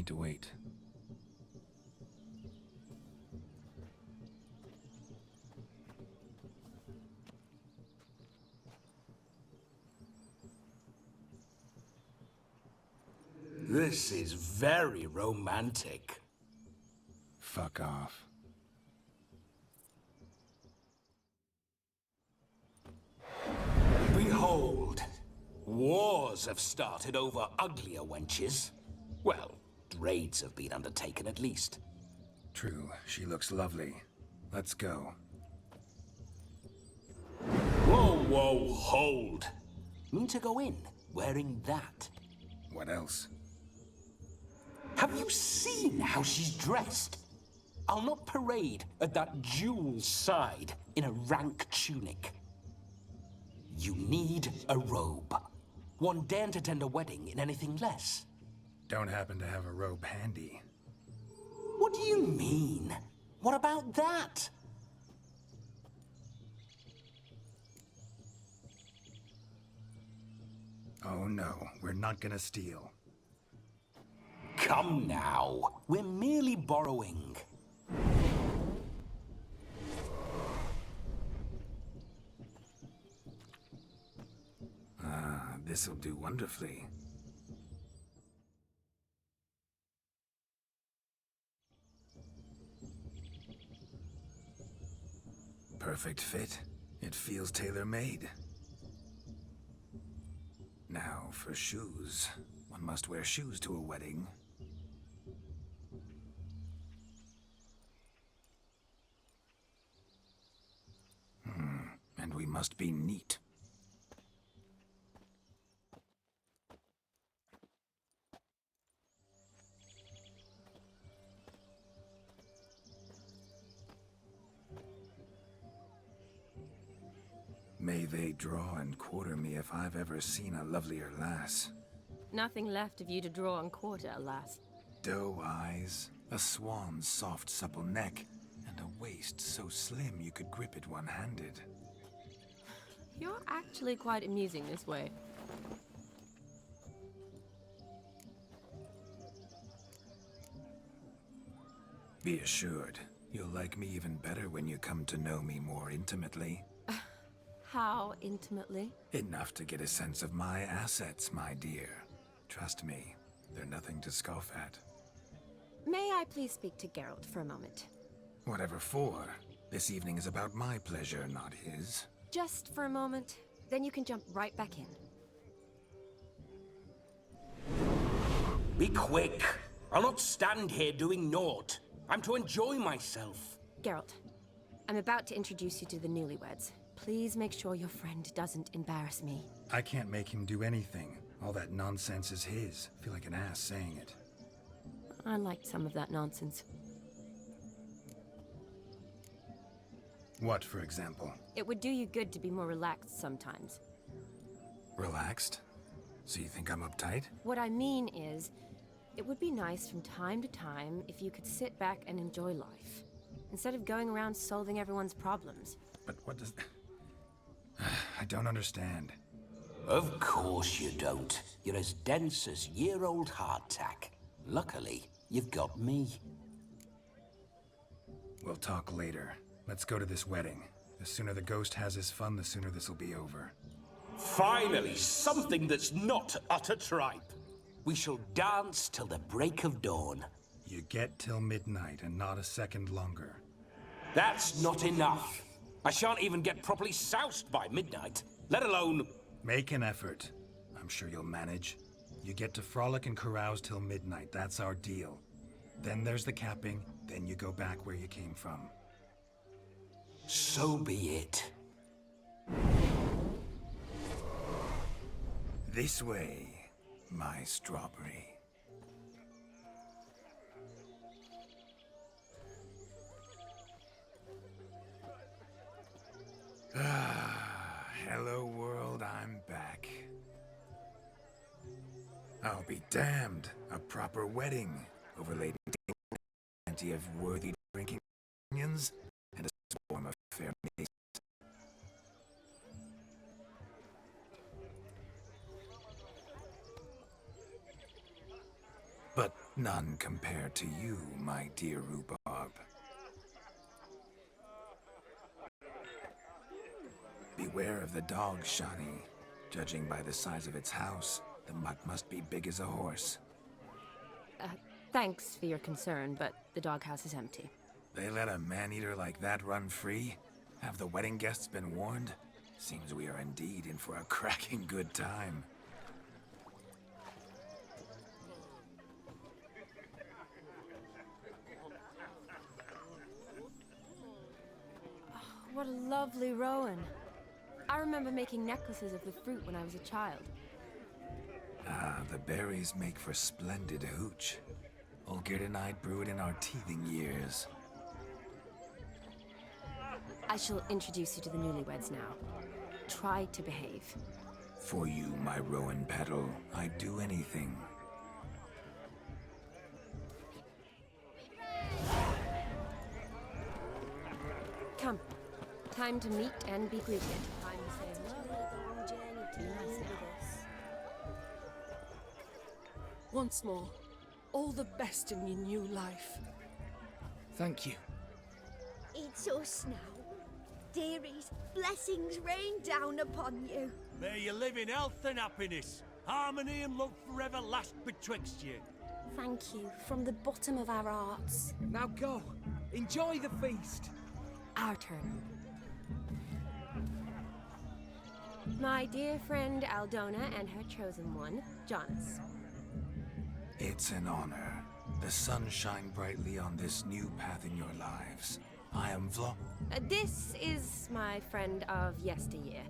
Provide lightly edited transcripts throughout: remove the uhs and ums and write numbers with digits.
need to wait. This is very romantic. Fuck off. Behold, wars have started over uglier wenches. Well, raids have been undertaken at least. True, she looks lovely. Let's go. Whoa, whoa, hold. Mean to go in, wearing that? What else? Have you seen how she's dressed? I'll not parade at that jewel's side in a rank tunic. You need a robe. One daren't attend a wedding in anything less. Don't happen to have a robe handy. What do you mean? What about that? Oh no, we're not gonna steal. Come now, we're merely borrowing. Ah, this'll do wonderfully. Perfect fit. It feels tailor-made. Now, for shoes. One must wear shoes to a wedding. And we must be neat. May they draw and quarter me if I've ever seen a lovelier lass. Nothing left of you to draw and quarter, alas. Doe eyes, a swan's soft supple neck, and a waist so slim you could grip it one-handed. You're actually quite amusing this way. Be assured, you'll like me even better when you come to know me more intimately. How intimately? Enough to get a sense of my assets, my dear. Trust me, they're nothing to scoff at. May I please speak to Geralt for a moment? Whatever for. This evening is about my pleasure, not his. Just for a moment, then you can jump right back in. Be quick. I'll not stand here doing naught. I'm to enjoy myself. Geralt, I'm about to introduce you to the newlyweds. Please make sure your friend doesn't embarrass me. I can't make him do anything. All that nonsense is his. I feel like an ass saying it. I liked some of that nonsense. What, for example? It would do you good to be more relaxed sometimes. Relaxed? So you think I'm uptight? What I mean is, it would be nice from time to time if you could sit back and enjoy life, instead of going around solving everyone's problems. But what does... I don't understand. Of course you don't. You're as dense as year-old hardtack. Luckily, you've got me. We'll talk later. Let's go to this wedding. The sooner the ghost has his fun, the sooner this'll be over. Finally, something that's not utter tripe. We shall dance till the break of dawn. You get till midnight and not a second longer. That's not enough. I shan't even get properly soused by midnight, let alone... Make an effort. I'm sure you'll manage. You get to frolic and carouse till midnight. That's our deal. Then there's the capping, then you go back where you came from. So be it. This way, my strawberry. Hello world, I'm back. I'll be damned. A proper wedding, overlaid with plenty of worthy drinking companions, and a swarm of fair maids. but none compared to you, my dear Rhubarb. Beware of the dog, Shani. Judging by the size of its house, the mutt must be big as a horse. Thanks for your concern, but the doghouse is empty. They let a man-eater like that run free? Have the wedding guests been warned? Seems we are indeed in for a cracking good time. What a lovely rowan. I remember making necklaces of the fruit when I was a child. Ah, the berries make for splendid hooch. Olgerd and I brew it in our teething years. I shall introduce you to the newlyweds now. Try to behave. For you, my rowan petal, I'd do anything. Come. Time to meet and be greeted. Time to say hello. Be nice now. Once more, all the best in your new life. Thank you. It's us now. Dearies, blessings rain down upon you. May you live in health and happiness. Harmony and love forever last betwixt you. Thank you from the bottom of our hearts. Now go. Enjoy the feast. Our turn. My dear friend Aldona and her chosen one, Jonas. It's an honor. The sun shine brightly on this new path in your lives. I am This is my friend of yesteryear,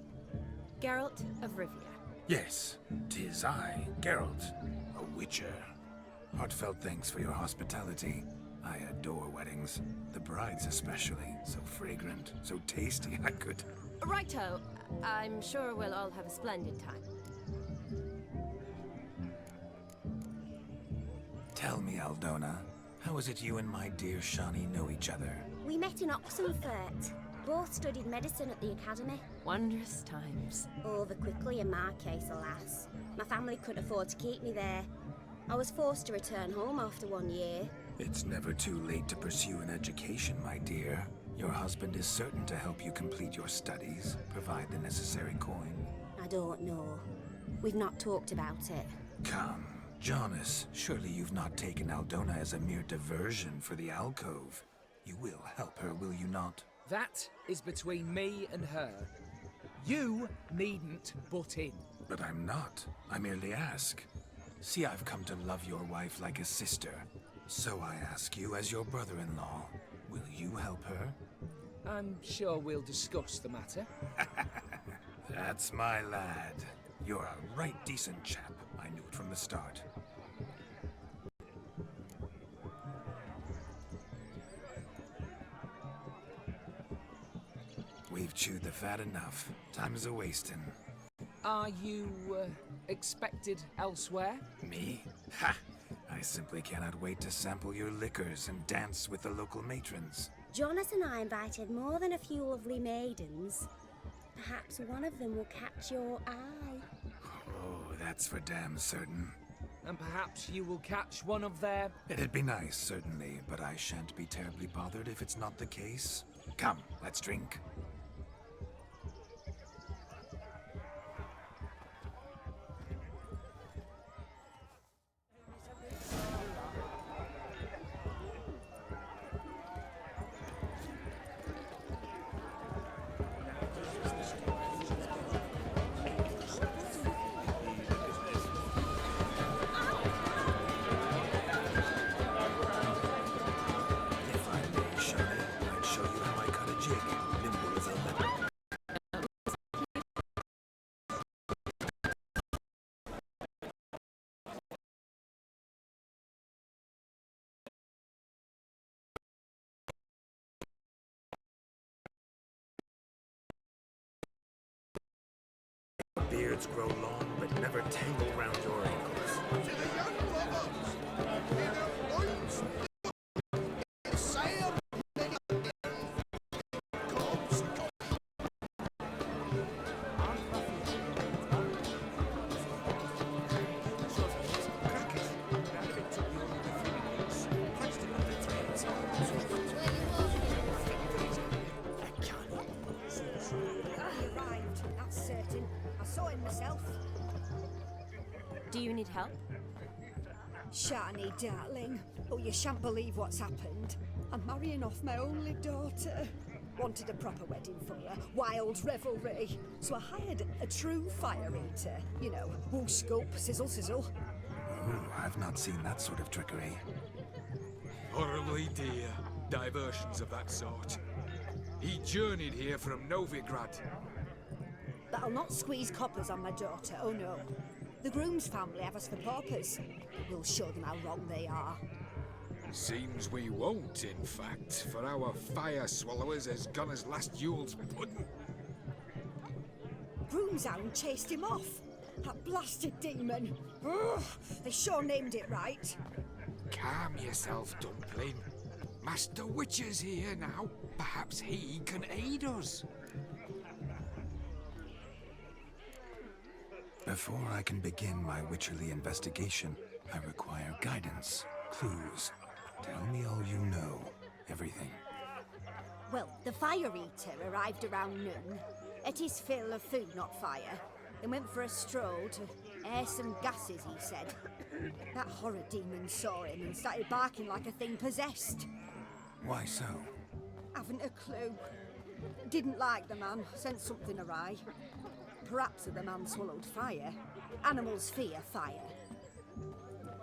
Geralt of Rivia. Yes, 'tis I, Geralt, a witcher. Heartfelt thanks for your hospitality. I adore weddings. The brides especially. So fragrant, so tasty, I could... Righto. I'm sure we'll all have a splendid time. Tell me, Aldona, how is it you and my dear Shani know each other? We met in Oxenfurt. Both studied medicine at the academy. Wondrous times. Over quickly in my case, alas. My family couldn't afford to keep me there. I was forced to return home after 1 year. It's never too late to pursue an education, my dear. Your husband is certain to help you complete your studies, provide the necessary coin. I don't know. We've not talked about it. Come, Jonas, surely you've not taken Aldona as a mere diversion for the alcove. You will help her, will you not? That is between me and her. You needn't butt in. But I'm not. I merely ask. See, I've come to love your wife like a sister. So I ask you as your brother-in-law, will you help her? I'm sure we'll discuss the matter. That's my lad. You're a right decent chap. I knew it from the start. We've chewed the fat enough. Time is a-wasting. Are you, expected elsewhere? Me? Ha! I simply cannot wait to sample your liquors and dance with the local matrons. Jonas and I invited more than a few lovely maidens. Perhaps one of them will catch your eye. Oh, that's for damn certain. And perhaps you will catch one of their... It'd be nice, certainly, but I shan't be terribly bothered if it's not the case. Come, let's drink. If I may, Shani, I'd show you how I cut a jig. Nimble as a leopard. Beards grow long, but never tangle round your ankles. need help? Shani, darling. Oh, you shan't believe what's happened. I'm marrying off my only daughter. Wanted a proper wedding for her, wild revelry. So I hired a true fire eater. You know, whoosh scoop, sizzle sizzle. Ooh, I've not seen that sort of trickery. Horribly dear diversions of that sort. He journeyed here from Novigrad. But I'll not squeeze coppers on my daughter, oh no. The groom's family have us for paupers. We'll show them how wrong they are. Seems we won't, in fact, for our fire swallowers has gone as last Yule's pudding. Groomshound chased him off. That blasted demon. Ugh, they sure named it right. Calm yourself, Dumpling. Master Witcher's here now. Perhaps he can aid us. Before I can begin my witcherly investigation, I require guidance, clues. Tell me all you know. Everything. Well, the fire eater arrived around noon. Ate his fill of food, not fire. Then went for a stroll to air some gases, he said. That horror demon saw him and started barking like a thing possessed. Why so? Haven't a clue. Didn't like the man, sent something awry. Perhaps the man swallowed fire. Animals fear fire.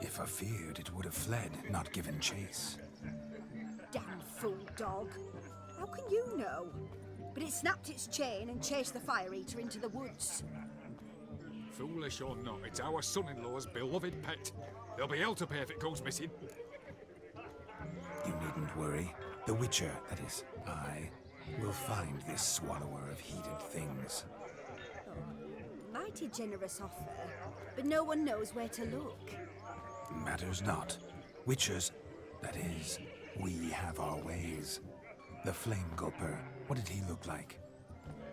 If I feared, it would have fled, not given chase. Damn fool dog. How can you know? But it snapped its chain and chased the fire eater into the woods. Foolish or not, it's our son-in-law's beloved pet. There'll be hell to pay if it goes missing. You needn't worry. The Witcher, that is, I, will find this swallower of heated things. Mighty generous offer, but no one knows where to look. Matters not. Witchers, that is, we have our ways. The Flame Gulper, what did he look like?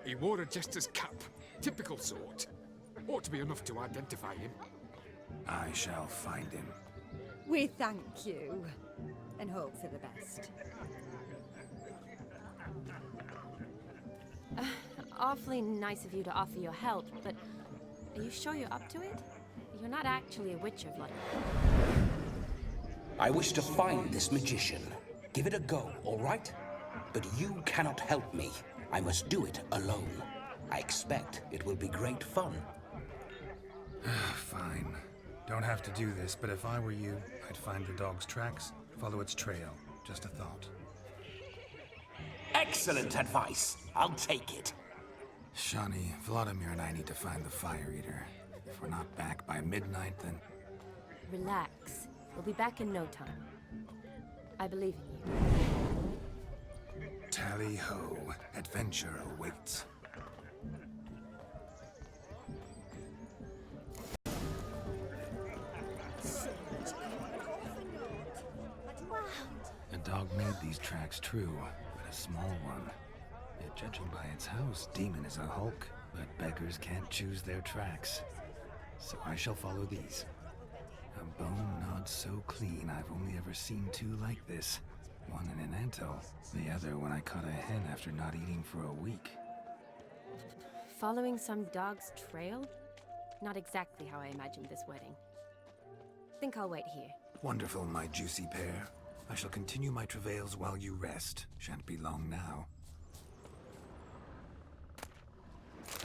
He wore a jester's cap. Typical sort. Ought to be enough to identify him. I shall find him. We thank you, and hope for the best. Awfully nice of you to offer your help, but are you sure you're up to it? You're not actually a witcher, like. I wish to find this magician. Give it a go, all right? But you cannot help me. I must do it alone. I expect it will be great fun. Fine. Don't have to do this, but if I were you, I'd find the dog's tracks, follow its trail. Just a thought. Excellent advice. I'll take it. Shani, Vladimir and I need to find the fire eater. If we're not back by midnight, then... Relax. We'll be back in no time. I believe in you. Tally-ho. Adventure awaits. A dog made these tracks true, but a small one. Yet judging by its house, Demon is a hulk, but beggars can't choose their tracks. So I shall follow these. A bone not so clean I've only ever seen two like this. One in an anthill, the other when I caught a hen after not eating for a week. Following some dog's trail? Not exactly how I imagined this wedding. Think I'll wait here. Wonderful, my juicy pair. I shall continue my travails while you rest. Shan't be long now.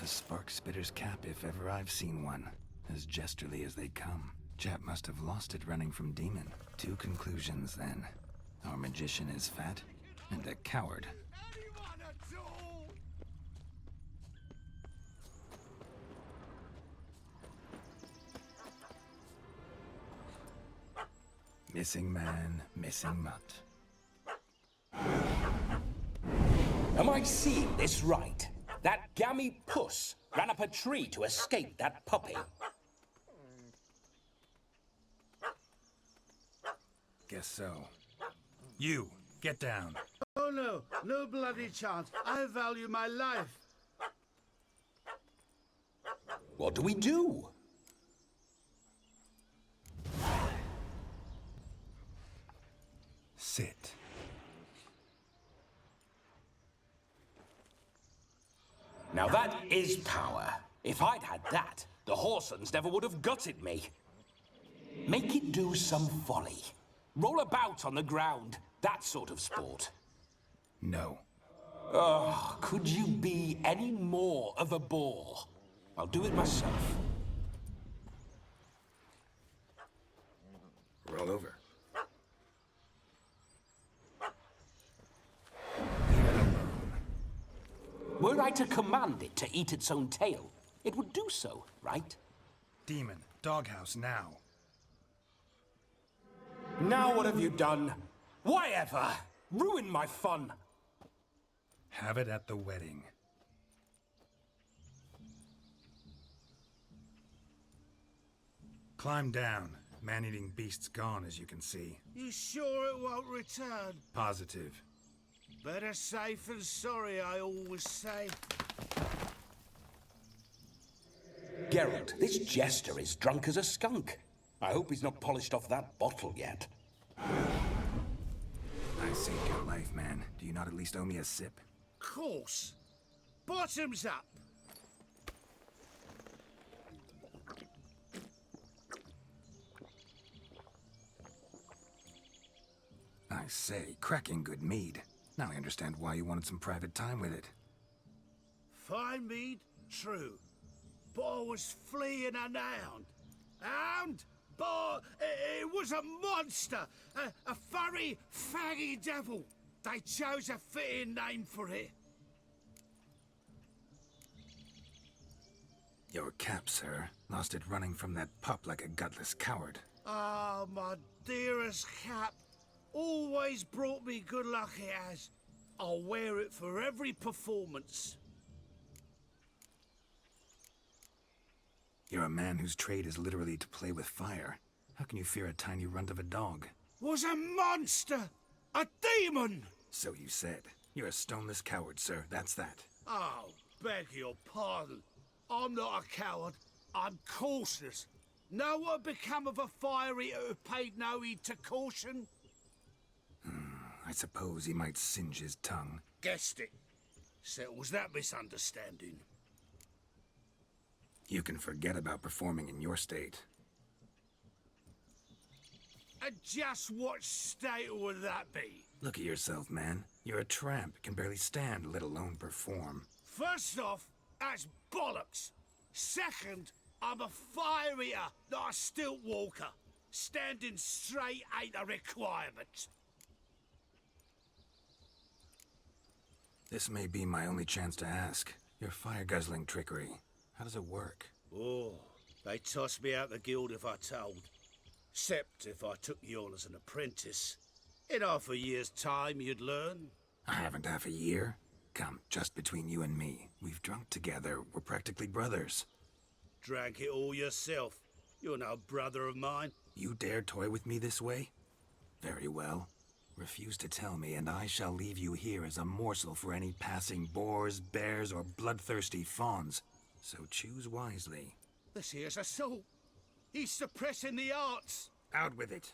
A spark spitter's cap if ever I've seen one. As jesterly as they come. Chap must have lost it running from Demon. Two conclusions then. Our magician is fat, and a coward. Missing man, missing mutt. Am I seeing this right? That gammy puss ran up a tree to escape that puppy. Guess so. You, get down. Oh no, no bloody chance. I value my life. What do we do? Sit. Now that is power. If I'd had that, the Horsons never would have gutted me. Make it do some folly. Roll about on the ground. That sort of sport. No. Oh, could you be any more of a bore? I'll do it myself. Roll over. Were I to command it to eat its own tail, it would do so, right? Demon, doghouse now. Now what have you done? Why ever? Ruin my fun. Have it at the wedding. Climb down. Man-eating beast's gone, as you can see. You sure it won't return? Positive. Better safe than sorry, I always say. Geralt, this jester is drunk as a skunk. I hope he's not polished off that bottle yet. I saved your life, man. Do you not at least owe me a sip? Course. Bottoms up. I say, cracking good mead. Now I understand why you wanted some private time with it. Fine mead, true. But I was fleeing an hound. Hound? But it was a monster. A furry, faggy devil. They chose a fitting name for it. Your cap, sir. Lost it running from that pup like a gutless coward. Ah, my dearest cap. Always brought me good luck it has. I'll wear it for every performance. You're a man whose trade is literally to play with fire. How can you fear a tiny runt of a dog? Was a monster! A demon! So you said. You're a stoneless coward, sir. That's that. Oh, beg your pardon. I'm not a coward. I'm cautious. Know what become of a fire eater who paid no heed to caution? I suppose he might singe his tongue. Guessed it. Settles that misunderstanding. You can forget about performing in your state. And just what state would that be? Look at yourself, man. You're a tramp, can barely stand, let alone perform. First off, that's bollocks. Second, I'm a fire eater, not a stilt walker. Standing straight ain't a requirement. This may be my only chance to ask. Your fire-guzzling trickery. How does it work? Oh, they tossed me out the guild if I told. Except if I took you on as an apprentice. In half a year's time, you'd learn. I haven't half a year. Come, just between you and me. We've drunk together. We're practically brothers. Drank it all yourself. You're no brother of mine. You dare toy with me this way? Very well. Refuse to tell me, and I shall leave you here as a morsel for any passing boars, bears, or bloodthirsty fawns. So choose wisely. This here's assault. He's suppressing the arts. Out with it.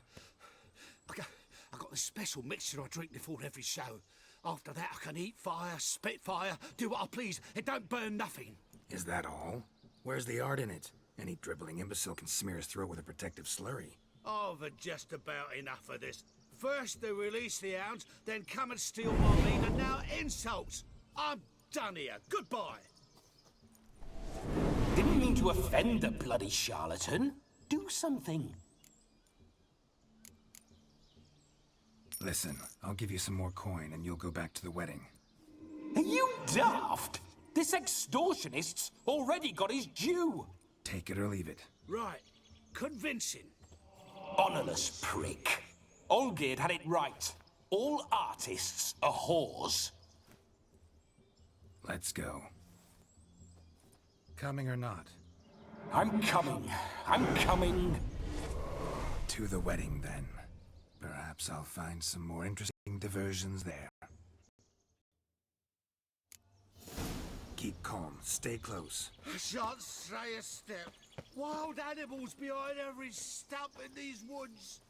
I got this special mixture I drink before every show. After that, I can eat fire, spit fire, do what I please. It don't burn nothing. Is that all? Where's the art in it? Any dribbling imbecile can smear his throat with a protective slurry. I've had just about enough of this. First they release the hounds, then come and steal my meat, and now insults. I'm done here. Goodbye. Didn't mean to offend the bloody charlatan. Do something. Listen, I'll give you some more coin and you'll go back to the wedding. Are you daft? This extortionist's already got his due. Take it or leave it. Right. Convincing. Honourless prick. Olgierd had it right. All artists are whores. Let's go. Coming or not? I'm coming. I'm coming. To the wedding, then. Perhaps I'll find some more interesting diversions there. Keep calm. Stay close. I shan't stray a step. Wild animals behind every stump in these woods.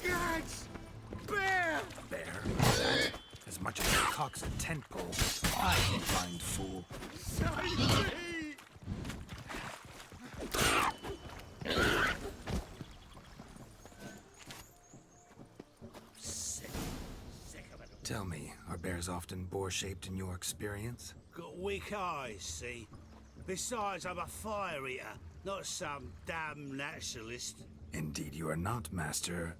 Gads! Bear! Bear? That? As much as it costs. cocks a tent pole. I can find fool. Save me! Tell me, are bears often boar-shaped in your experience? Got weak eyes, see? Besides, I'm a fire eater, not some damn naturalist. Indeed you are not, Master.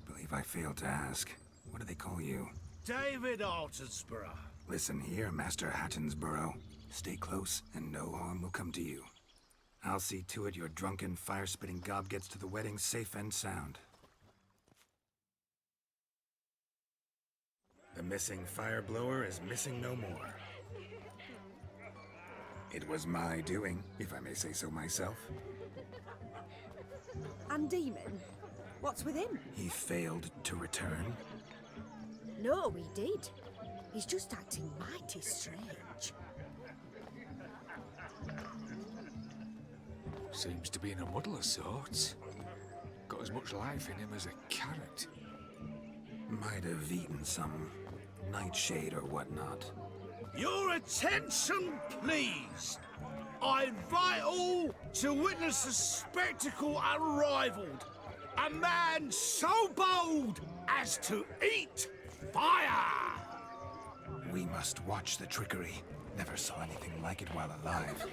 Believe I failed to ask. What do they call you? David Altonsborough. Listen here, Master Hattonsborough. Stay close, and no harm will come to you. I'll see to it your drunken, fire-spitting gob gets to the wedding safe and sound. The missing fire blower is missing no more. It was my doing, if I may say so myself. And Demon? What's with him? He failed to return. No, he did. He's just acting mighty strange. Seems to be in a muddle of sorts. Got as much life in him as a carrot. Might have eaten some nightshade or whatnot. Your attention, please. I invite all to witness a spectacle unrivaled. A man so bold as to eat fire. We must watch the trickery. Never saw anything like it while alive.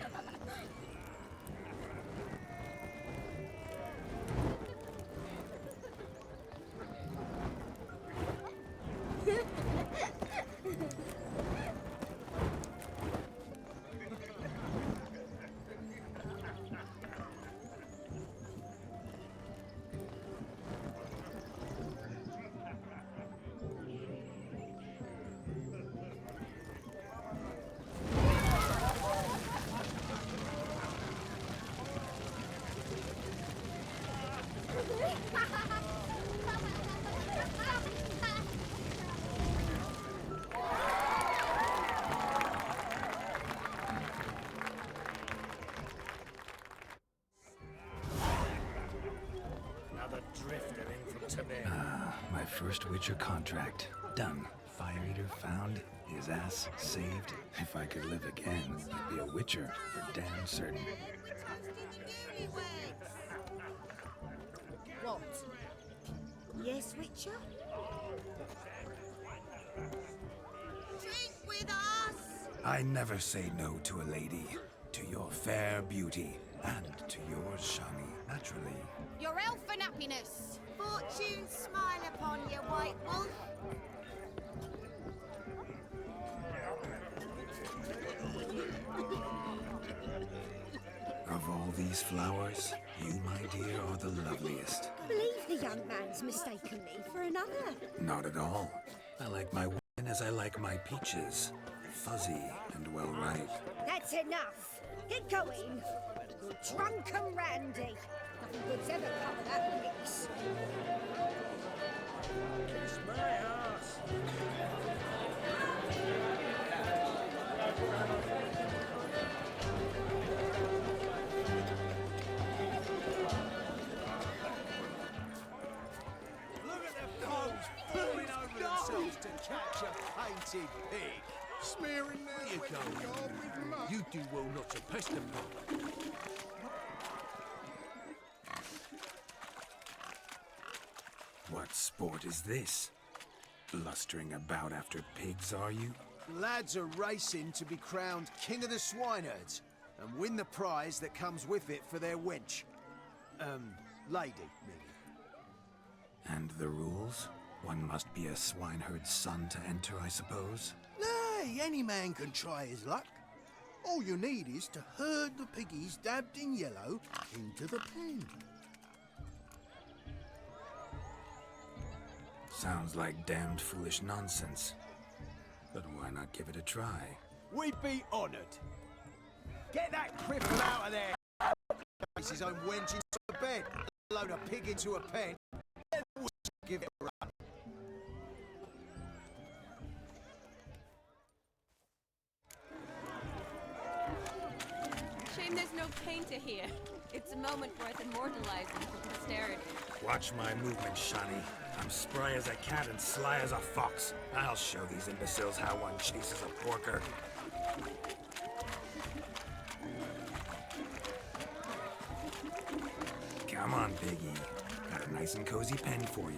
Another drifter in from Tibet. My first Witcher contract. Done. Fire Eater found. His ass saved. If I could live again, I'd be a Witcher for damn certain. What? Yes, Witcher? Drink with us! I never say no to a lady. To your fair beauty. And to yours, Shani. Naturally. Your elfin happiness! Fortune smile upon you, White Wolf. Of all these flowers, you, my dear, are the loveliest. I believe the young man's mistaken me for another. Not at all. I like my women as I like my peaches. Fuzzy and well ripe. That's enough. Get going. You're drunk and randy. Nothing good's ever come of that mix. Kiss my ass. Look at the fools falling over themselves to catch a painted pig. Smearing their You go. with mud. You do well not to pest them, Bob. What sport is this? Blustering about after pigs, are you? Lads are racing to be crowned King of the Swineherds and win the prize that comes with it for their wench. Lady, meaning. And the rules? One must be a swineherd's son to enter, I suppose? Nay, any man can try his luck. All you need is to herd the piggies dabbed in yellow into the pen. Sounds like damned foolish nonsense. But why not give it a try? We'd be honoured. Get that cripple out of there! Place his own wench into a bed, load a pig into a pen, then we'll give it a run. Shame there's no painter here. It's a moment worth immortalizing for posterity. Watch my movement, Shani. I'm I'm spry as a cat and sly as a fox. I'll show these imbeciles how one chases a porker. Come on, Piggy. Got a nice and cozy pen for you.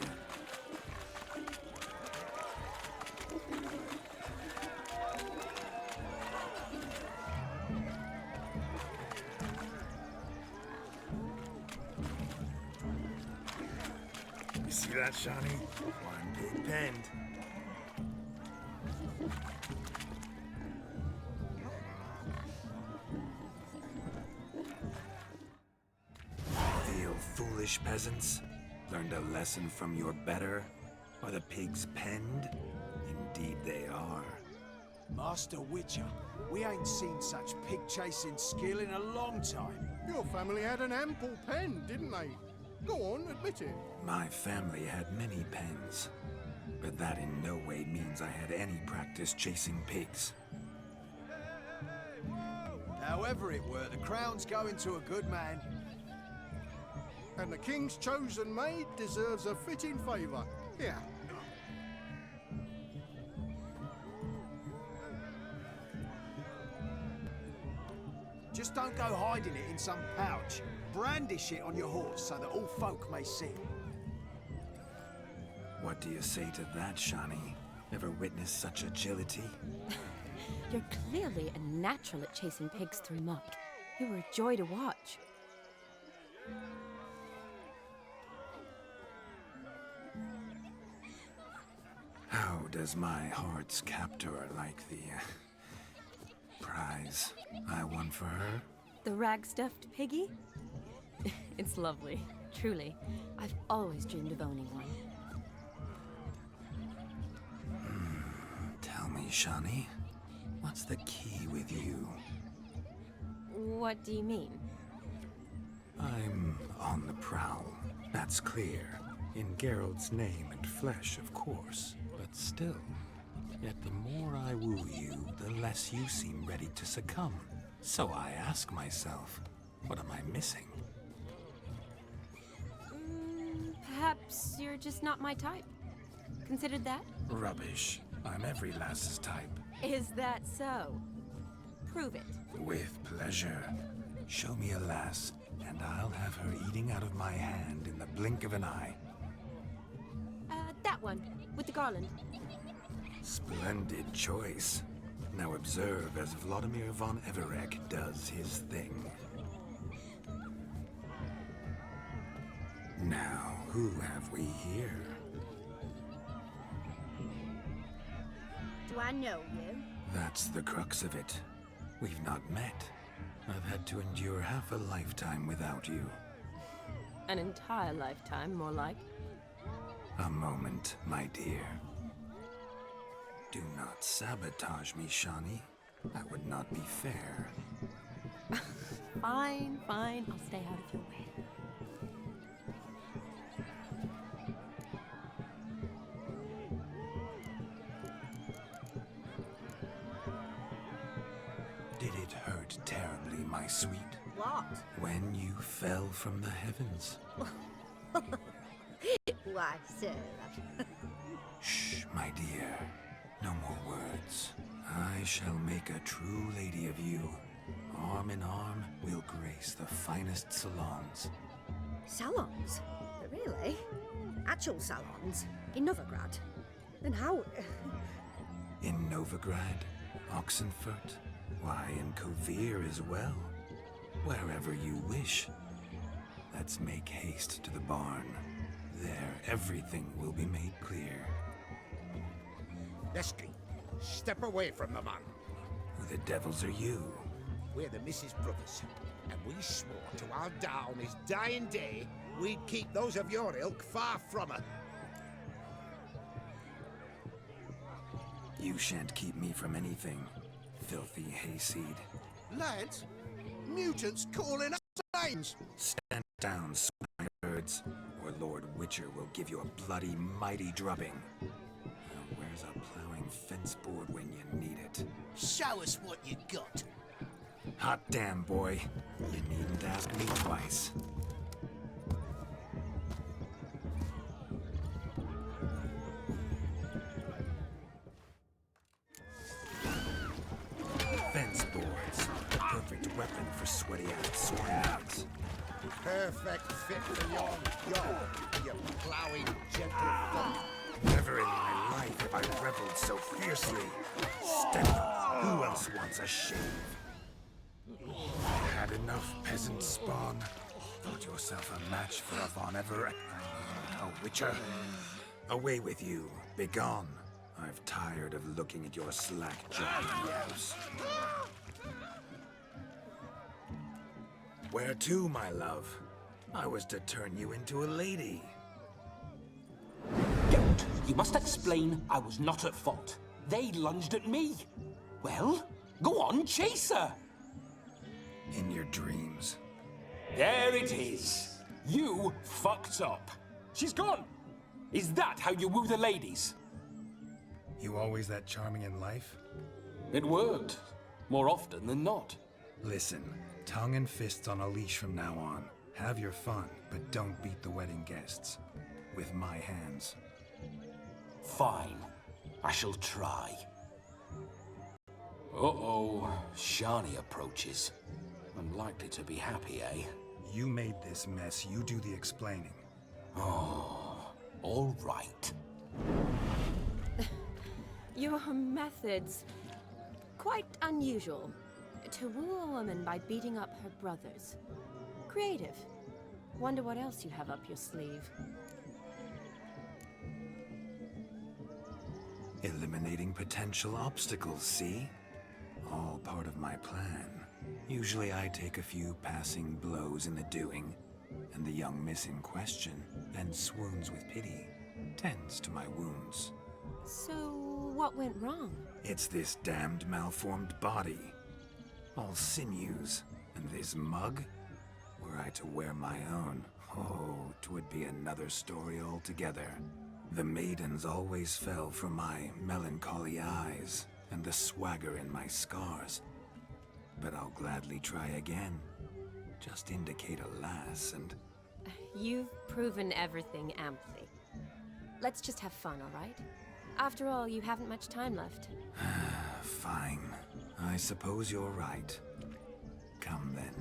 You see that, Shawnee? One big pen. Feel foolish, peasants? Learned a lesson from your better? Are the pigs penned? Indeed they are. Master Witcher, we ain't seen such pig-chasing skill in a long time. Your family had an ample pen, didn't they? Go on, admit it. My family had many pens, but that in no way means I had any practice chasing pigs. However it were, the crown's going to a good man. And the king's chosen maid deserves a fitting favour. Here. Just don't go hiding it in some pouch. Brandish it on your horse so that all folk may see it. What do you say to that, Shawnee? Ever witnessed such agility? You're clearly a natural at chasing pigs through muck. You were a joy to watch. How does my heart's captor like the prize I won for her? The rag-stuffed piggy? It's lovely, truly. I've always dreamed of owning one. Tell me, Shawnee, what's the key with you? What do you mean? I'm on the prowl, that's clear. In Geralt's name and flesh, of course. But still, yet the more I woo you, the less you seem ready to succumb. So I ask myself, what am I missing? Perhaps you're just not my type. Considered that? Rubbish. I'm every lass's type. Is that so? Prove it. With pleasure. Show me a lass, and I'll have her eating out of my hand in the blink of an eye. That one, with the garland. Splendid choice. Now observe as Vladimir von Everek does his thing. Now, who have we here? Do I know you? That's the crux of it. We've not met. I've had to endure half a lifetime without you. An entire lifetime, more like. A moment, my dear. Do not sabotage me, Shawnee. That would not be fair. Fine, fine. I'll stay out of your way. Did it hurt terribly, my sweet? What? When you fell from the heavens. Why, sir? Shh, my dear. No more words. I shall make a true lady of you. Arm in arm, we'll grace the finest salons. Salons? Really? Actual salons? In Novigrad? Then how? In Novigrad, Oxenfurt, why, in Kovir as well. Wherever you wish. Let's make haste to the barn. There, everything will be made clear. Lesky, step away from the man. Who the devils are you? We're the Mrs. Brothers, and we swore to our da on his dying day we'd keep those of your ilk far from her. You shan't keep me from anything, filthy hayseed. Lads, mutants calling us names. Stand down, swineherd, or Lord Witcher will give you a bloody mighty drubbing. Now, where's a plowing fence board when you need it? Show us what you got. Hot damn, boy. You needn't ask me twice. what he had sworn out. Perfect fit for your job, you ploughing gentlefolk. Never in my life have I reveled so fiercely. Stefan, who else wants a shave? Had enough peasant spawn? Thought yourself a match for a Von Everett? A witcher? Away with you. Begone. I've tired of looking at your slack-jawed yabs. Where to, my love? I was to turn you into a lady. Geralt, you must explain I was not at fault. They lunged at me. Well, go on, chase her. In your dreams. There it is. You fucked up. She's gone. Is that how you woo the ladies? You always that charming in life? It worked. More often than not. Listen, tongue and fists on a leash from now on. Have your fun, but don't beat the wedding guests. With my hands. Fine. I shall try. Uh-oh. Shani approaches. Unlikely to be happy, eh? You made this mess. You do the explaining. Oh, all right. Your methods... quite unusual. To woo a woman by beating up her brothers. Creative. Wonder what else you have up your sleeve. Eliminating potential obstacles, see? All part of my plan. Usually I take a few passing blows in the doing, and the young miss in question then swoons with pity, tends to my wounds. So, what went wrong? It's this damned malformed body. All sinews, and this mug? Were I to wear my own, oh, 'twould be another story altogether. The maidens always fell for my melancholy eyes, and the swagger in my scars. But I'll gladly try again. Just indicate a lass and... You've proven everything amply. Let's just have fun, all right? After all, you haven't much time left. Fine. I suppose you're right. Come then.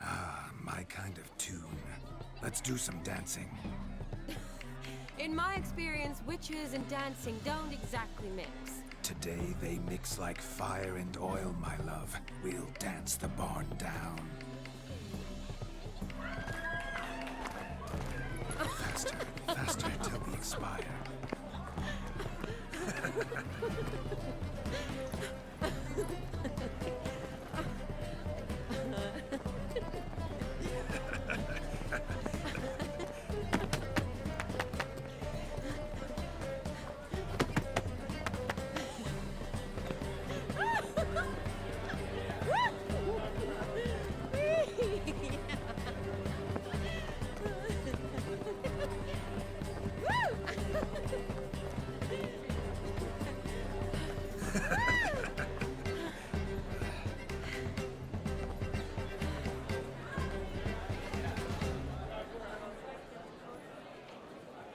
Ah, my kind of tune. Let's do some dancing. In my experience, witches and dancing don't exactly mix. Today they mix like fire and oil, my love. We'll dance the barn down. Faster, faster till we expire.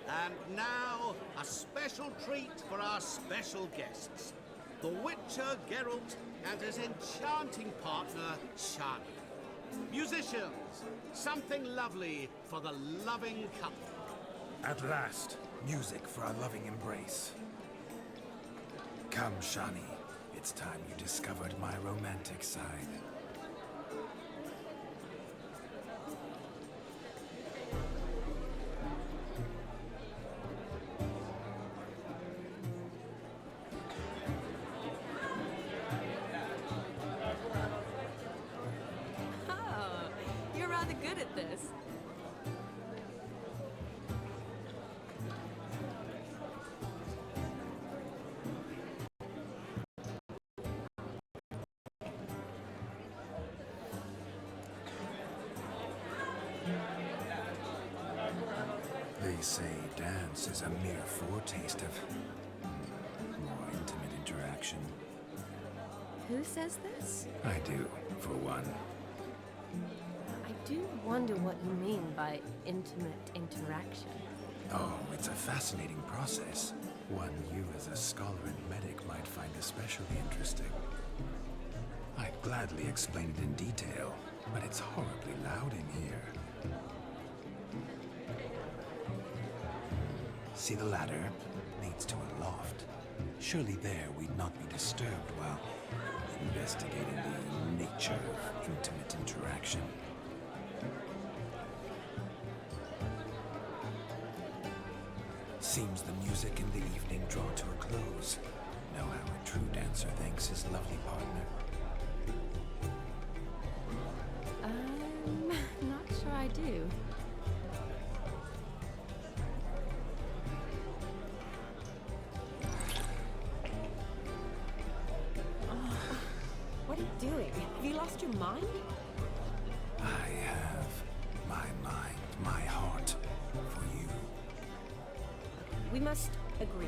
And now, a special treat for our special guests. The Witcher Geralt and his enchanting partner, Shani. Musicians, something lovely for the loving couple. At last, music for a loving embrace. Come, Shani. It's time you discovered my romantic side. Oh, you're rather good at this. They say dance is a mere foretaste of more intimate interaction. Who says this? I do, for one. I do wonder what you mean by intimate interaction. Oh, it's a fascinating process. One you as a scholar and medic might find especially interesting. I'd gladly explain it in detail, but it's horribly loud in here. See the ladder? Leads to a loft. Surely there we'd not be disturbed while investigating the nature of intimate interaction. Seems the music in the evening draw to a close. Know how a true dancer thanks his lovely partner. Not sure I do. What are you doing? Have you lost your mind? I have my mind, my heart for you. We must agree.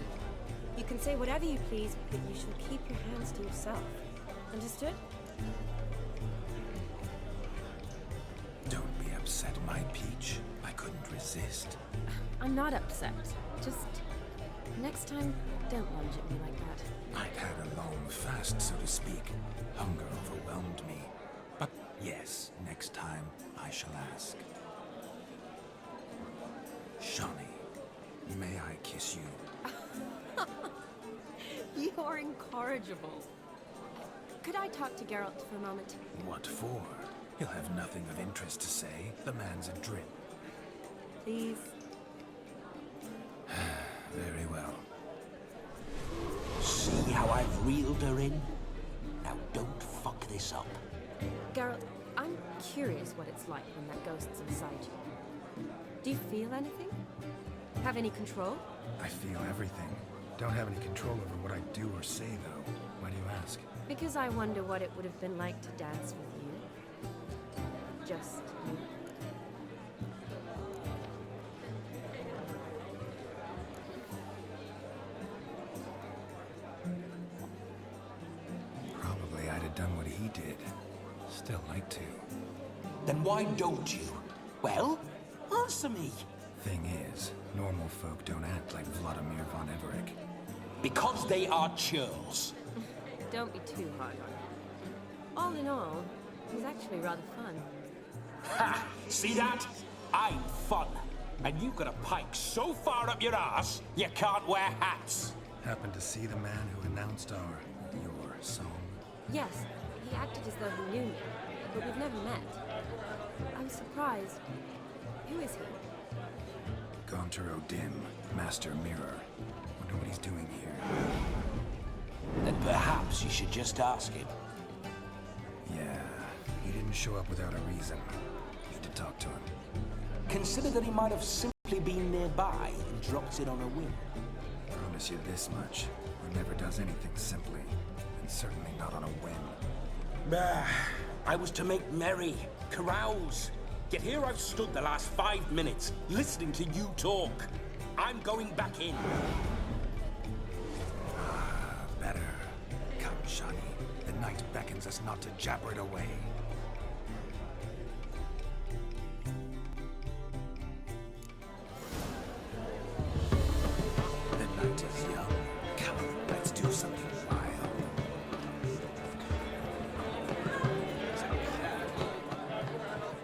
You can say whatever you please, but you shall keep your hands to yourself. Understood? Don't be upset, my peach. I couldn't resist. I'm not upset. Just next time, don't lunge at me like that. I'd had a long fast, so to speak. Hunger overwhelmed me. But yes, next time I shall ask. Shawnee, may I kiss you? You're incorrigible. Could I talk to Geralt for a moment? What for? He'll have nothing of interest to say. The man's a drip. Please? Very well. See how I've reeled her in? Now don't fuck this up. Geralt, I'm curious what it's like when that ghost's inside you. Do you feel anything? Have any control? I feel everything. Don't have any control over what I do or say, though. Why do you ask? Because I wonder what it would have been like to dance with you. Just you. Probably I'd have done what he did. Still like to. Then why don't you? Well, answer me. Thing is, normal folk don't act like Vladimir von Everett. Because they are churls. Don't be too hard on him. All in all, he's actually rather fun. Ha! See that? I'm fun. And you've got a pike so far up your ass, you can't wear hats. Happened to see the man who announced your song? Yes, he acted as though he knew me, but we've never met. I'm surprised. Who is he? Gaunter O'Dim, Master Mirror. Wonder what he's doing here. Then perhaps you should just ask him. Yeah, he didn't show up without a reason. Need to talk to him. Consider that he might have simply been nearby and dropped it on a whim. Promise you this much. He never does anything simply. And certainly not on a whim. Bah, I was to make merry, carouse. Yet here I've stood the last 5 minutes, listening to you talk. I'm going back in. Better. Come, Shawnee. The night beckons us not to jabber it away. The night is young. Come, let's do something wild.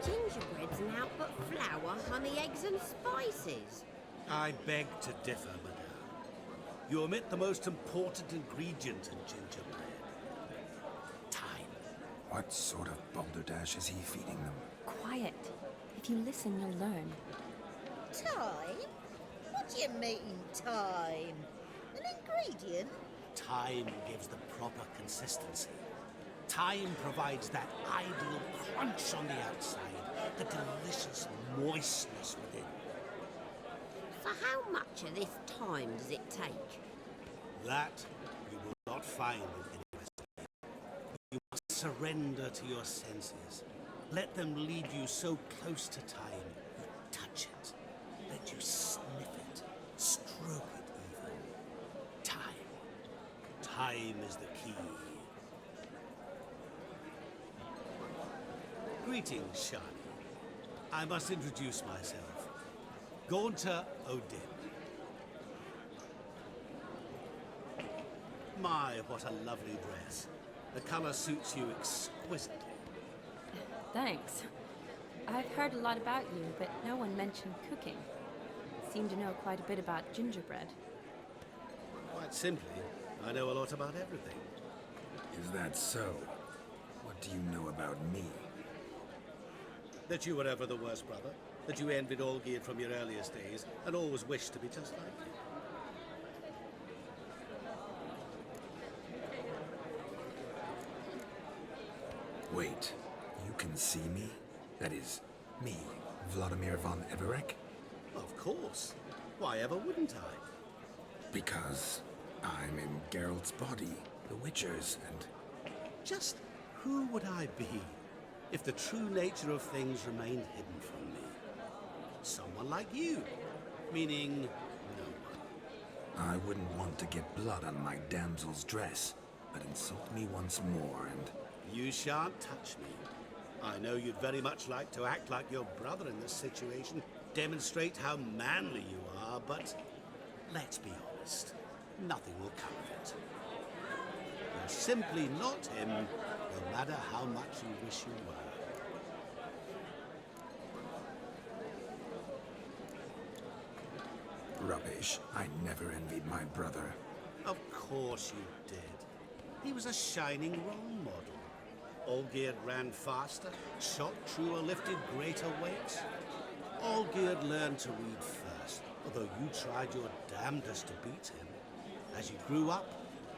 Gingerbread's naught but flour, honey, eggs and spices. I beg to differ, madame. You omit the most important ingredient in gingerbread. Time. What sort of balderdash is he feeding them? Quiet. If you listen, you'll learn. Time? What do you mean, time? An ingredient? Time gives the proper consistency. Time provides that ideal crunch on the outside, the delicious moistness within. For how much of this time does it take? That you will not find in any recipe. You must surrender to your senses. Let them lead you so close to time, you touch it. Let you sniff it, stroke it even. Time. Time is the key. Greetings, Shawnee. I must introduce myself. Gaunter O'Dim. My, what a lovely dress. The colour suits you exquisitely. Thanks. I've heard a lot about you, but no one mentioned cooking. Seem to know quite a bit about gingerbread. Quite simply, I know a lot about everything. Is that so? What do you know about me? That you were ever the worst brother, that you envied Olgierd from your earliest days, and always wished to be just like him. Wait, you can see me? That is, me, Vladimir von Everek? Of course. Why ever wouldn't I? Because I'm in Geralt's body, the Witcher's, and... Just who would I be if the true nature of things remained hidden from me? Someone like you, meaning no one. I wouldn't want to get blood on my damsel's dress, but insult me once more and... You shan't touch me. I know you'd very much like to act like your brother in this situation, demonstrate how manly you are, but let's be honest, nothing will come of it. You're simply not him, no matter how much you wish you were. Rubbish. I never envied my brother. Of course you did. He was a shining role model. Olgierd ran faster, shot truer, lifted greater weights. Olgierd learned to read first, although you tried your damnedest to beat him. As you grew up,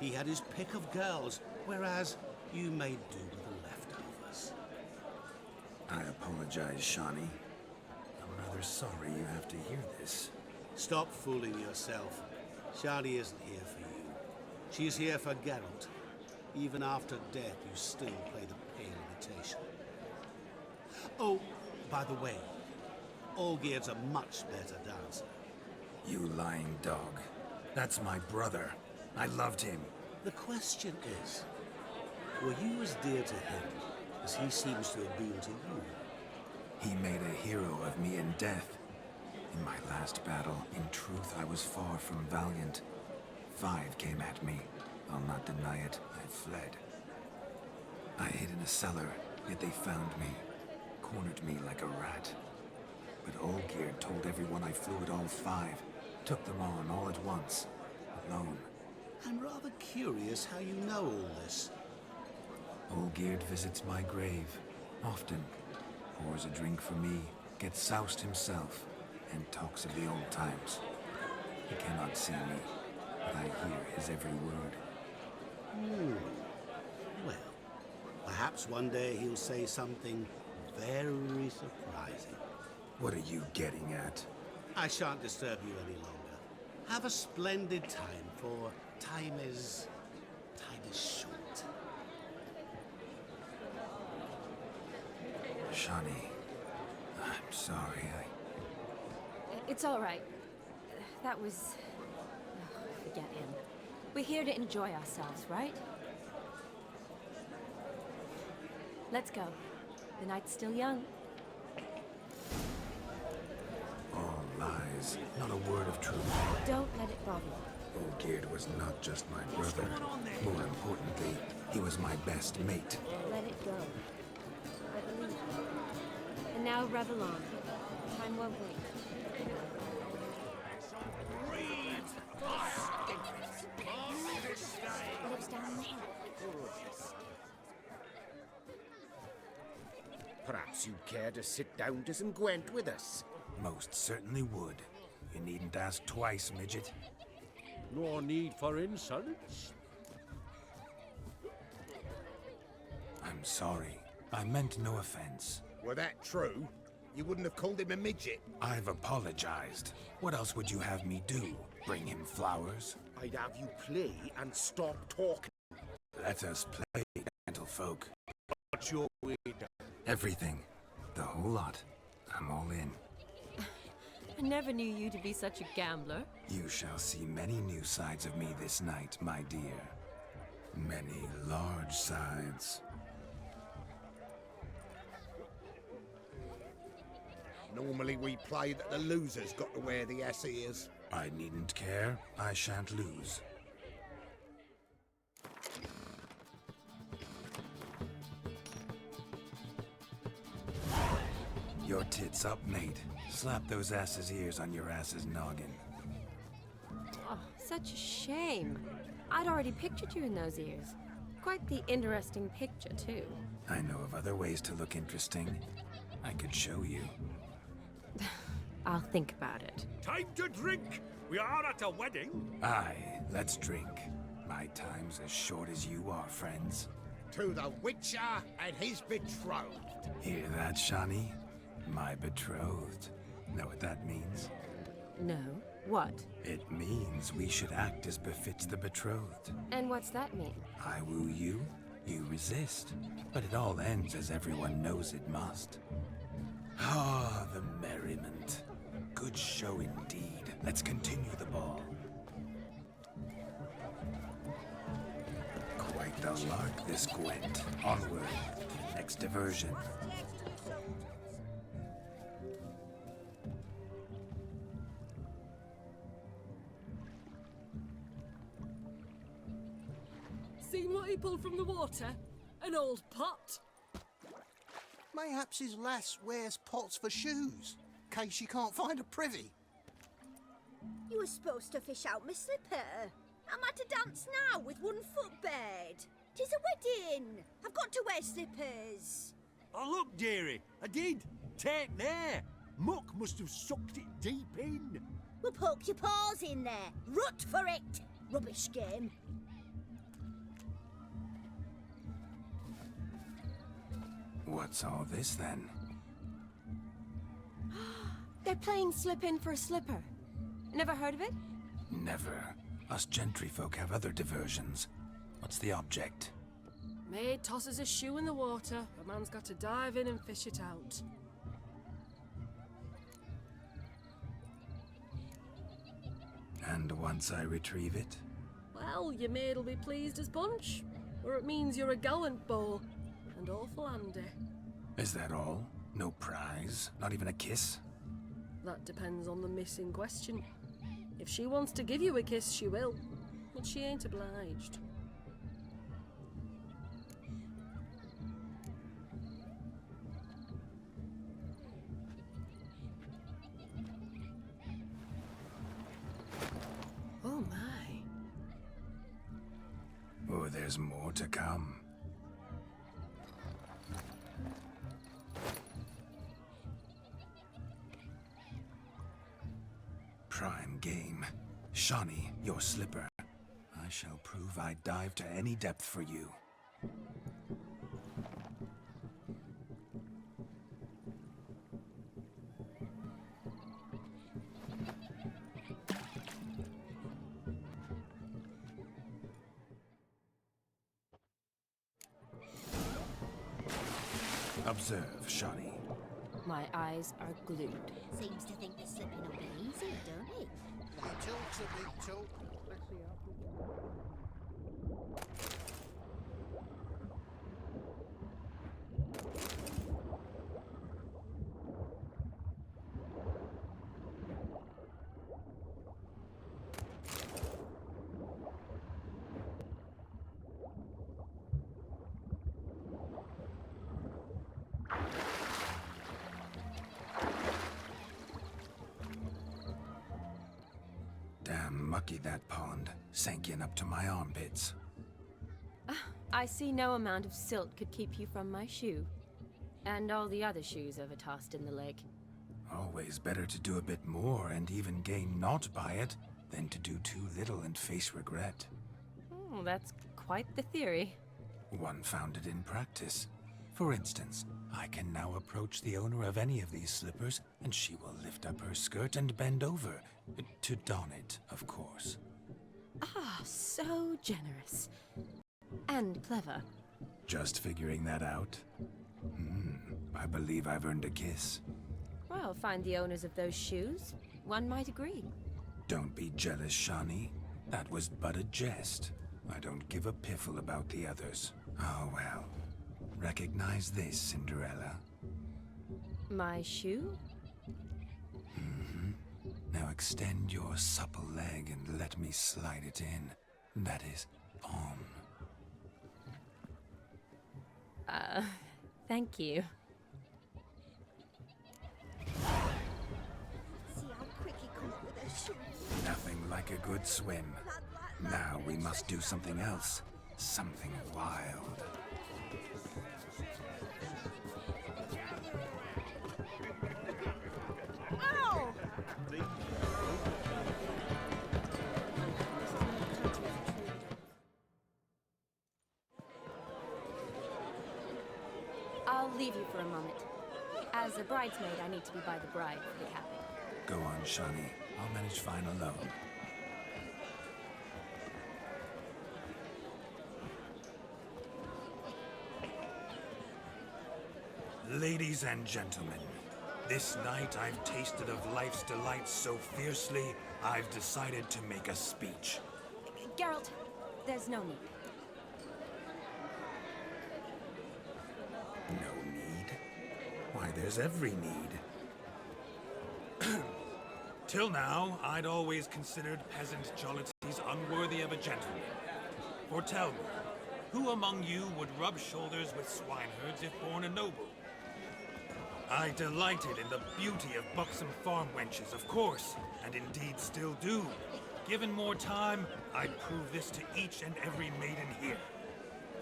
he had his pick of girls, whereas you made do with the leftovers. I apologize, Shani. I'm rather sorry you have to hear this. Stop fooling yourself. Shani isn't here for you. She's here for Geralt. Even after death, you still play the pale imitation. Oh, by the way, Olgierd's a much better dancer. You lying dog. That's my brother. I loved him. The question is, were you as dear to him as he seems to have been to you? He made a hero of me in death. In my last battle, in truth, I was far from valiant. 5 came at me. I'll not deny it, I fled. I hid in a cellar, yet they found me, cornered me like a rat. But Olgierd told everyone I flew at all 5, took them on all at once, alone. I'm rather curious how you know all this. Olgierd visits my grave, often, pours a drink for me, gets soused himself, and talks of the old times. He cannot see me, but I hear his every word. Well, perhaps one day he'll say something very surprising. What are you getting at? I shan't disturb you any longer. Have a splendid time, for time is short. Shani, I'm sorry, It's all right. That was... forget him. We're here to enjoy ourselves, right? Let's go. The night's still young. All lies, not a word of truth. Don't let it bother you. Olgierd was not just my brother. More importantly, he was my best mate. Let it go. I believe you. And now revel on. Time won't wait. Looks down there. Perhaps you'd care to sit down to some Gwent with us. Most certainly would. You needn't ask twice, midget. No need for insults. I'm sorry. I meant no offense. Were that true, you wouldn't have called him a midget. I've apologized. What else would you have me do? Bring him flowers? I'd have you play and stop talking. Let us play, gentlefolk. What's your weed? Everything. The whole lot. I'm all in. I never knew you to be such a gambler. You shall see many new sides of me this night, my dear. Many large sides. Normally we play that the loser's got to wear the ass ears. I needn't care. I shan't lose. Your tits up, mate. Slap those asses' ears on your ass's noggin. Oh, such a shame. I'd already pictured you in those ears. Quite the interesting picture, too. I know of other ways to look interesting. I could show you. I'll think about it. Time to drink! We are at a wedding. Aye, let's drink. My time's as short as you are, friends. To the Witcher and his betrothed. Hear that, Shawnee? My betrothed. Know what that means? No. What? It means we should act as befits the betrothed. And what's that mean? I woo you, you resist. But it all ends as everyone knows it must. Ah, the merriment. Good show indeed. Let's continue the ball. Quite the lark, this Gwent. Onward to the next diversion. Seen what he pulled from the water? An old pot. Mayhaps his lass wears pots for shoes, case she can't find a privy. You were supposed to fish out my slipper. I'm at a dance now with one foot bed. 'Tis a wedding. I've got to wear slippers. Oh, look, dearie. I did. Take there. Muck must have sucked it deep in. Well, poke your paws in there. Rut for it. Rubbish game. What's all this then? They're playing slip in for a slipper. Never heard of it? Never. Us gentry folk have other diversions. What's the object? Maid tosses a shoe in the water. A man's got to dive in and fish it out. And once I retrieve it? Well, your maid'll be pleased as punch. Or it means you're a gallant beau. And awful handy. Is that all? No prize? Not even a kiss? That depends on the miss in question. If she wants to give you a kiss, she will. But she ain't obliged. Oh my. Oh, there's more to come. Prime game. Shawnee, your slipper. I shall prove I dive to any depth for you. Observe, Shawnee. My eyes are glued. Seems to think the slipping will be easy, don't it? Little to little. Damn mucky that pond. Sank in up to my armpits. I see no amount of silt could keep you from my shoe. And all the other shoes ever tossed in the lake. Always better to do a bit more and even gain naught by it than to do too little and face regret. Oh, that's quite the theory. One founded in practice. For instance, I can now approach the owner of any of these slippers, and she will lift up her skirt and bend over. To don it, of course. Ah, so generous. And clever. Just figuring that out? I believe I've earned a kiss. Well, find the owners of those shoes. One might agree. Don't be jealous, Shawnee. That was but a jest. I don't give a piffle about the others. Oh well. Recognize this, Cinderella. My shoe? Now extend your supple leg and let me slide it in. That is, on. Thank you. like a good swim. Now we must do something else. Something wild. Ow! I'll leave you for a moment. As a bridesmaid, I need to be by the bride for the capping. Go on, Shani. I'll manage fine alone. Ladies and gentlemen, this night I've tasted of life's delights so fiercely, I've decided to make a speech. Geralt, there's no need. No need? Why, there's every need. Till now, I'd always considered peasant jollities unworthy of a gentleman. For tell me, who among you would rub shoulders with swineherds if born a noble? I delighted in the beauty of buxom farm wenches, of course, and indeed still do. Given more time, I'd prove this to each and every maiden here.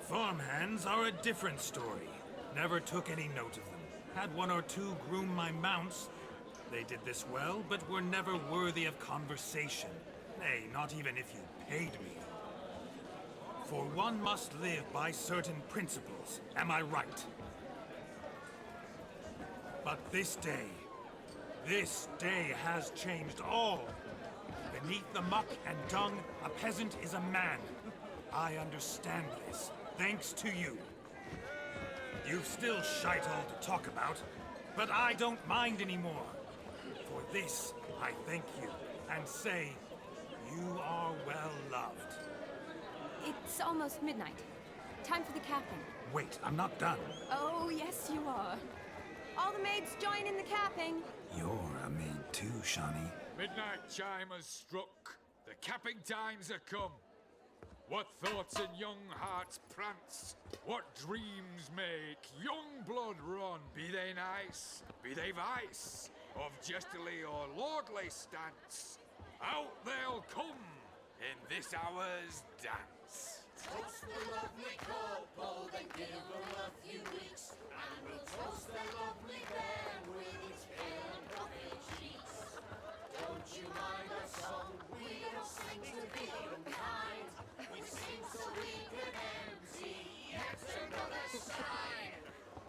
Farmhands are a different story. Never took any note of them. Had one or two groom my mounts. They did this well, but were never worthy of conversation. Nay, not even if you paid me. For one must live by certain principles, am I right? But this day has changed all. Beneath the muck and dung, a peasant is a man. I understand this, thanks to you. You've still shite all to talk about, but I don't mind anymore. For this, I thank you, and say, you are well loved. It's almost midnight. Time for the capping. Wait, I'm not done. Oh, yes, you are. All the maids join in the capping. You're a maid too, Shani. Midnight chime has struck. The capping times are come. What thoughts in young hearts prance? What dreams make young blood run? Be they nice, be they vice, of jestily or lordly stance, out they'll come in this hour's dance. Toast the lovely couple, then give them a few weeks, and we'll toast the lovely bear with its pale and puffy cheeks. Don't you mind our song? We don't sing to be unkind. We sing so we can empty yet another sign.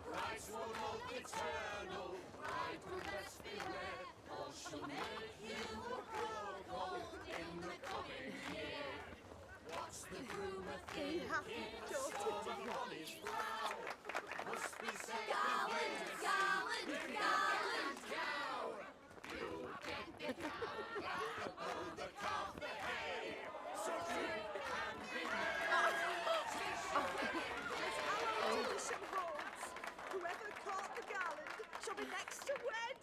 Brides will hold eternal, bride will best beware, or she'll make you a couple in the coming year. What's the groomer thinking? Someone is proud. Must be said Garland, Garland, Garland, cow. You'll get the cow, the calf, the hay. So drink and be merry. As our tradition holds, whoever caught the garland shall be next to wed.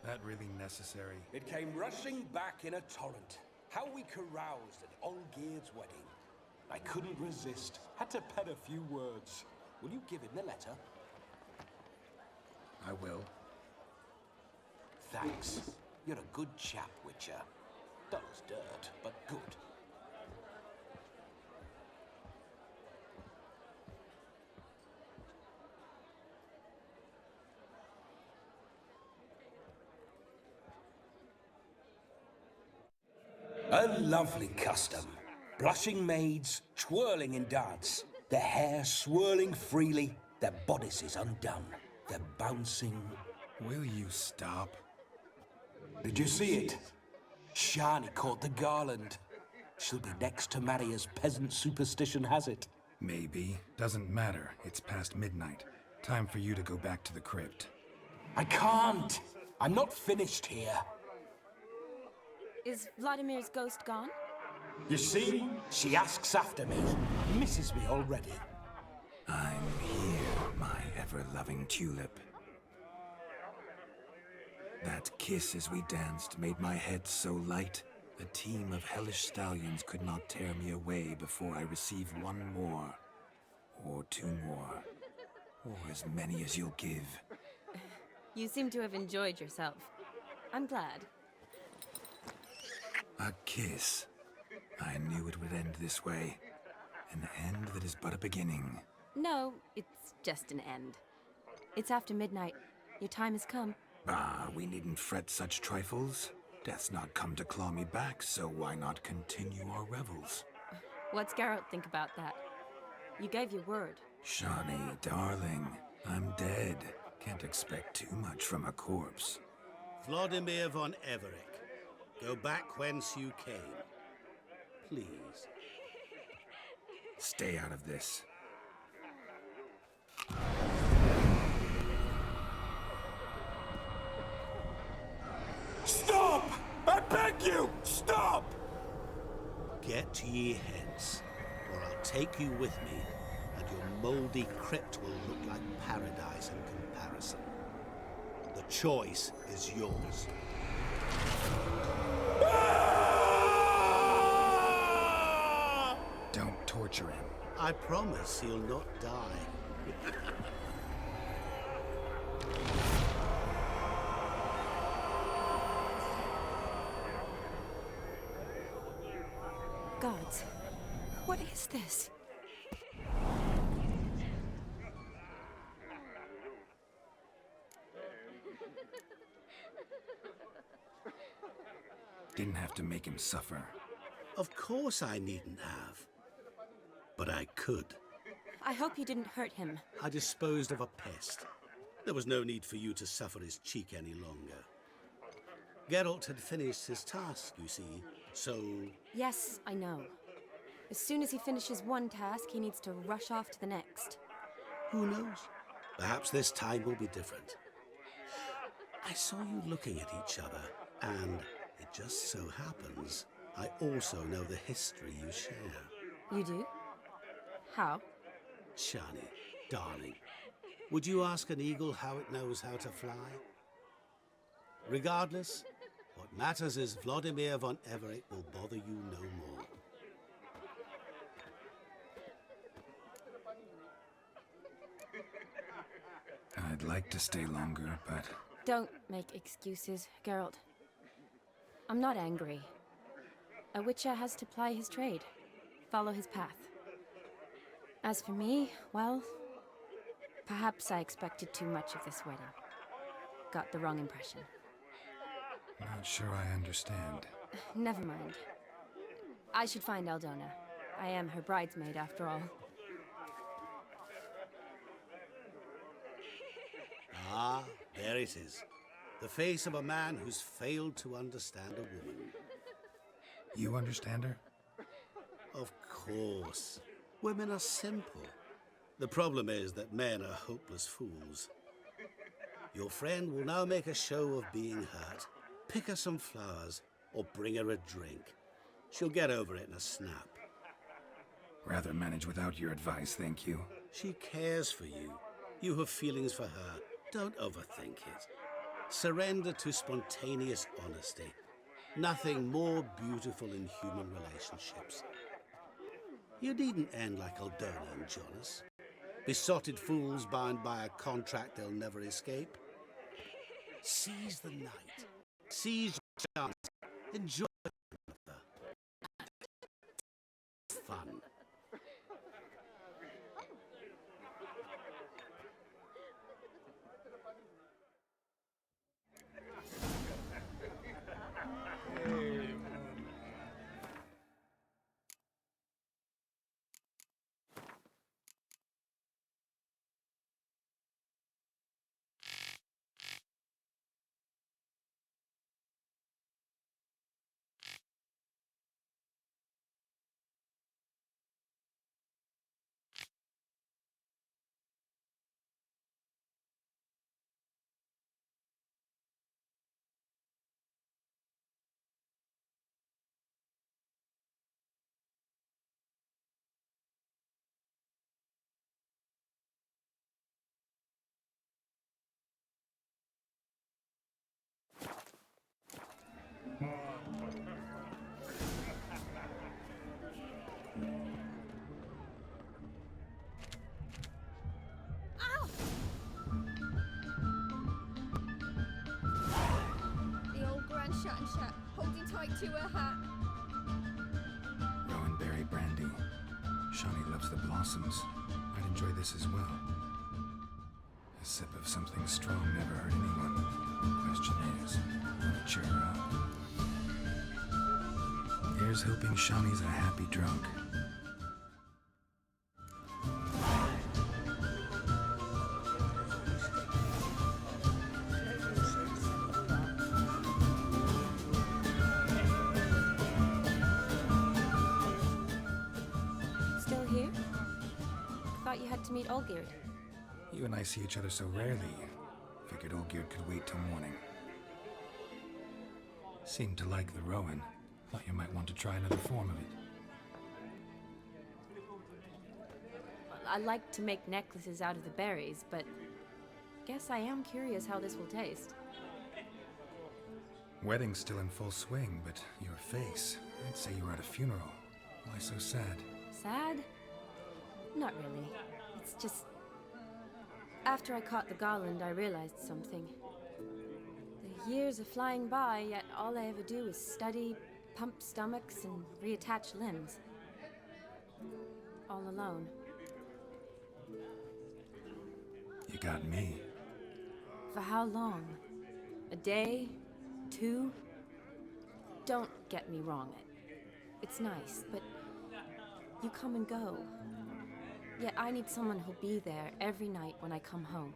That really necessary? It came rushing back in a torrent. How we caroused at Olgierd's wedding. I couldn't resist. Had to pen a few words. Will you give him the letter? I will. Thanks. You're a good chap, Witcher. Dull as dirt, but good. A lovely custom. Blushing maids, twirling in dance, their hair swirling freely, their bodices undone, their bouncing... Will you stop? Did you see it? Shani caught the garland. She'll be next to marry as peasant superstition has it. Maybe. Doesn't matter. It's past midnight. Time for you to go back to the crypt. I can't. I'm not finished here. Is Vladimir's ghost gone? You see? She asks after me. Misses me already. I'm here, my ever-loving tulip. That kiss as we danced made my head so light, a team of hellish stallions could not tear me away before I receive one more, or two more, or as many as you'll give. You seem to have enjoyed yourself. I'm glad. A kiss. I knew it would end this way. An end that is but a beginning. No, it's just an end. It's after midnight. Your time has come. Ah, we needn't fret such trifles. Death's not come to claw me back, so why not continue our revels? What's Geralt think about that? You gave your word. Shawnee, darling, I'm dead. Can't expect too much from a corpse. Vladimir von Everick, go back whence you came. Please. Stay out of this. Stop! I beg you! Stop! Get ye hence, or I'll take you with me, and your mouldy crypt will look like paradise in comparison. The choice is yours. Don't torture him. I promise he'll not die. Gods, what is this? Didn't have to make him suffer. Of course I needn't have. But I could. I hope you didn't hurt him. I disposed of a pest. There was no need for you to suffer his cheek any longer. Geralt had finished his task, you see, so... Yes, I know. As soon as he finishes one task, he needs to rush off to the next. Who knows? Perhaps this time will be different. I saw you looking at each other, and it just so happens I also know the history you share. You do? How? Shani, darling, would you ask an eagle how it knows how to fly? Regardless, what matters is Vladimir von Everick will bother you no more. I'd like to stay longer, but... Don't make excuses, Geralt. I'm not angry. A witcher has to ply his trade, follow his path. As for me, well, perhaps I expected too much of this wedding. Got the wrong impression. Not sure I understand. Never mind. I should find Aldona. I am her bridesmaid, after all. Ah, there it is. The face of a man who's failed to understand a woman. You understand her? Of course. Women are simple. The problem is that men are hopeless fools. Your friend will now make a show of being hurt, pick her some flowers, or bring her a drink. She'll get over it in a snap. Rather manage without your advice, thank you. She cares for you. You have feelings for her. Don't overthink it. Surrender to spontaneous honesty. Nothing more beautiful in human relationships. You needn't end like Aldona and Jonas. Besotted fools bound by a contract they'll never escape. Seize the night. Seize your chance. Enjoy fun. chatting chat, holding tight to her hat. Rowan berry brandy. Shawnee loves the blossoms. I'd enjoy this as well. A sip of something strong never hurt anyone. Question is, will it cheer her up? Here's hoping Shawnee's a happy drunk. Still here? Thought you had to meet Olgierd. You and I see each other so rarely. Figured Olgierd could wait till morning. Seemed to like the Rowan. Thought you might want to try another form of it. I like to make necklaces out of the berries, but guess I am curious how this will taste. Wedding's still in full swing, but your face, I'd say you were at a funeral. Why so sad? Sad? Not really. It's just... After I caught the garland, I realized something. The years are flying by, yet all I ever do is study, pump stomachs, and reattach limbs. All alone. You got me. For how long? A day? 2? Don't get me wrong. It's nice, but you come and go. Yet I need someone who'll be there every night when I come home.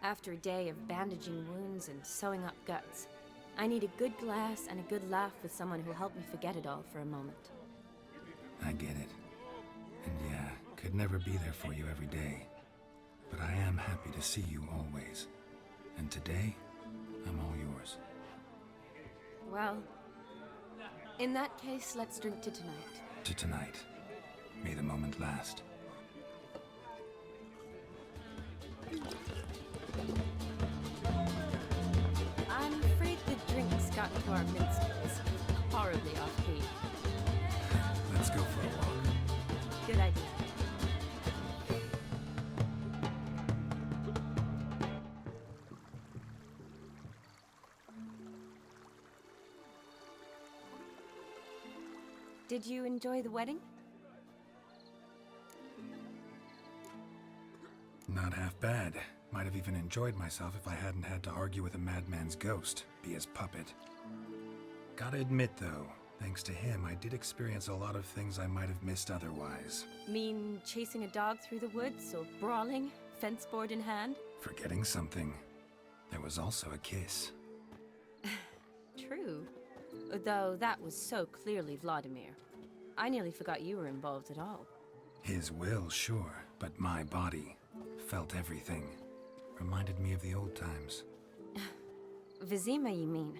After a day of bandaging wounds and sewing up guts, I need a good glass and a good laugh with someone who'll help me forget it all for a moment. I get it. And yeah, could never be there for you every day. But I am happy to see you always. And today, I'm all yours. Well, in that case, let's drink to tonight. To tonight. May the moment last. I'm afraid the drinks got into our minstrels. Horribly off-key. Let's go for a walk. Good idea. Did you enjoy the wedding? Not half bad. Might have even enjoyed myself if I hadn't had to argue with a madman's ghost, be his puppet. Gotta admit, though, thanks to him, I did experience a lot of things I might have missed otherwise. Mean chasing a dog through the woods, or brawling, fence board in hand? Forgetting something. There was also a kiss. True. Though that was so clearly Vladimir. I nearly forgot you were involved at all. His will, sure, but my body felt everything. Reminded me of the old times. Vizima, you mean?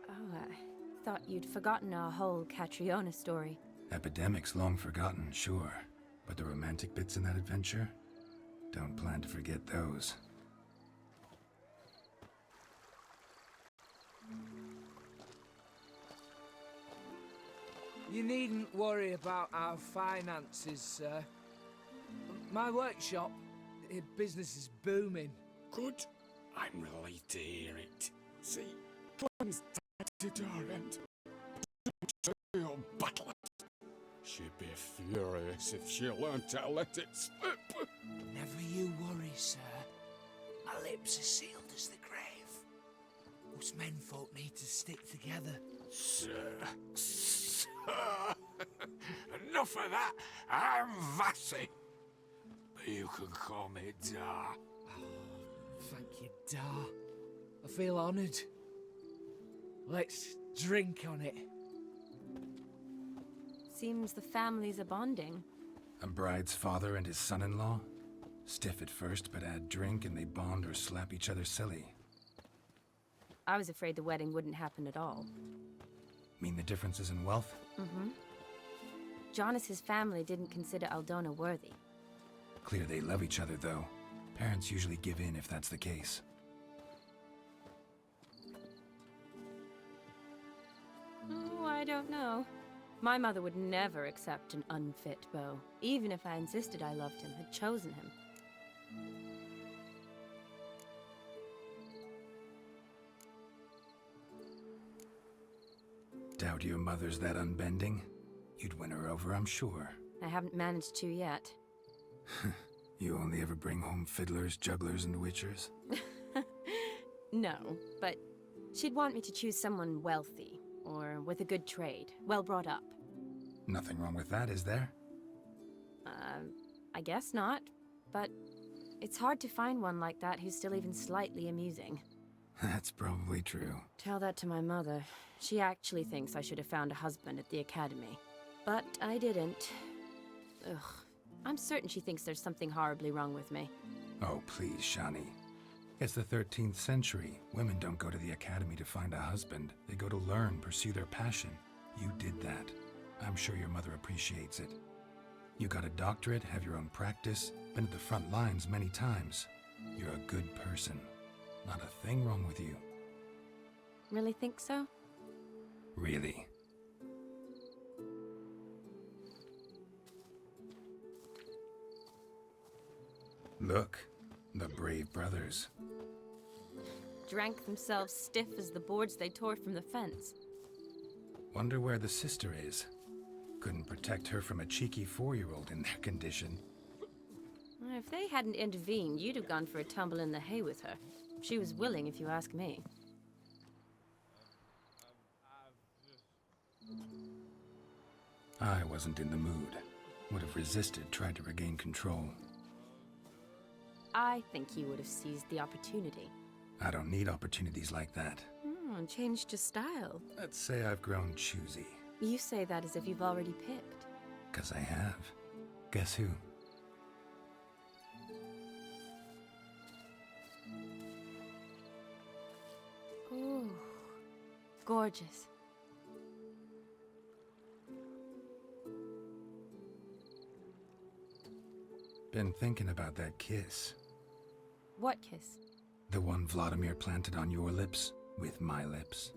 Oh, I thought you'd forgotten our whole Catriona story. Epidemics long forgotten, sure. But the romantic bits in that adventure? Don't plan to forget those. You needn't worry about our finances, sir. My workshop, business is booming. Good. I'm relieved to hear it. See, Clem's tacted our end. She'll battle it. She'd be furious if she learned to let it slip. Never you worry, sir. My lips are sealed as the grave. Us menfolk need to stick together. Sir. Enough of that. I'm Vassy. But you can call me Dar. Thank you, Dar. I feel honoured. Let's drink on it. Seems the families are bonding. A bride's father and his son-in-law? Stiff at first, but add drink and they bond or slap each other silly. I was afraid the wedding wouldn't happen at all. Mean the differences in wealth? Mm-hmm. Jonas's family didn't consider Aldona worthy. Clear they love each other, though. Parents usually give in if that's the case. Oh, I don't know. My mother would never accept an unfit beau, even if I insisted I loved him, had chosen him. doubt your mother's that unbending. You'd win her over, I'm sure. I haven't managed to yet. You only ever bring home fiddlers, jugglers, and witchers? No, but she'd want me to choose someone wealthy, or with a good trade, well brought up. Nothing wrong with that, is there? I guess not, but it's hard to find one like that who's still even slightly amusing. That's probably true. Tell that to my mother. She actually thinks I should have found a husband at the academy. But I didn't. Ugh. I'm certain she thinks there's something horribly wrong with me. Oh, please, Shani. It's the 13th century. Women don't go to the academy to find a husband. They go to learn, pursue their passion. You did that. I'm sure your mother appreciates it. You got a doctorate, have your own practice, been at the front lines many times. You're a good person. Not a thing wrong with you. Really think so? Really. Look, the brave brothers. Drank themselves stiff as the boards they tore from the fence. Wonder where the sister is. Couldn't protect her from a cheeky 4-year-old in their condition. If they hadn't intervened, you'd have gone for a tumble in the hay with her. She was willing, if you ask me. I wasn't in the mood. Would have resisted, tried to regain control. I think you would have seized the opportunity. I don't need opportunities like that. Changed your style. Let's say I've grown choosy. You say that as if you've already picked. 'Cause I have. Guess who? Ooh, gorgeous. Been thinking about that kiss. What kiss? The one Vladimir planted on your lips, with my lips.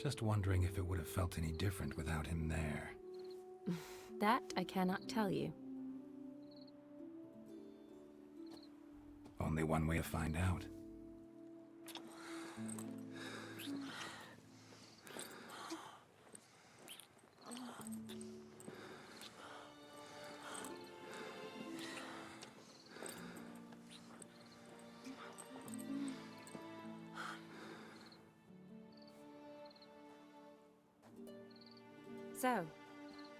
Just wondering if it would have felt any different without him there. That I cannot tell you. Only one way to find out. So,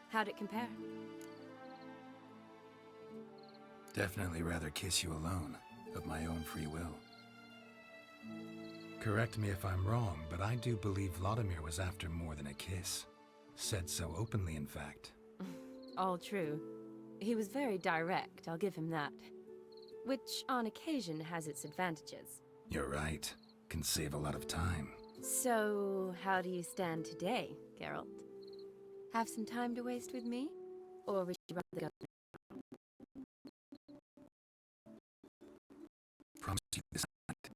how'd it compare? Definitely rather kiss you alone, of my own free will. Correct me if I'm wrong, but I do believe Vladimir was after more than a kiss. Said so openly, in fact. All true. He was very direct, I'll give him that. Which, on occasion, has its advantages. You're right. Can save a lot of time. So, how do you stand today, Geralt? Have some time to waste with me? Or would you rather go? Promise you this night.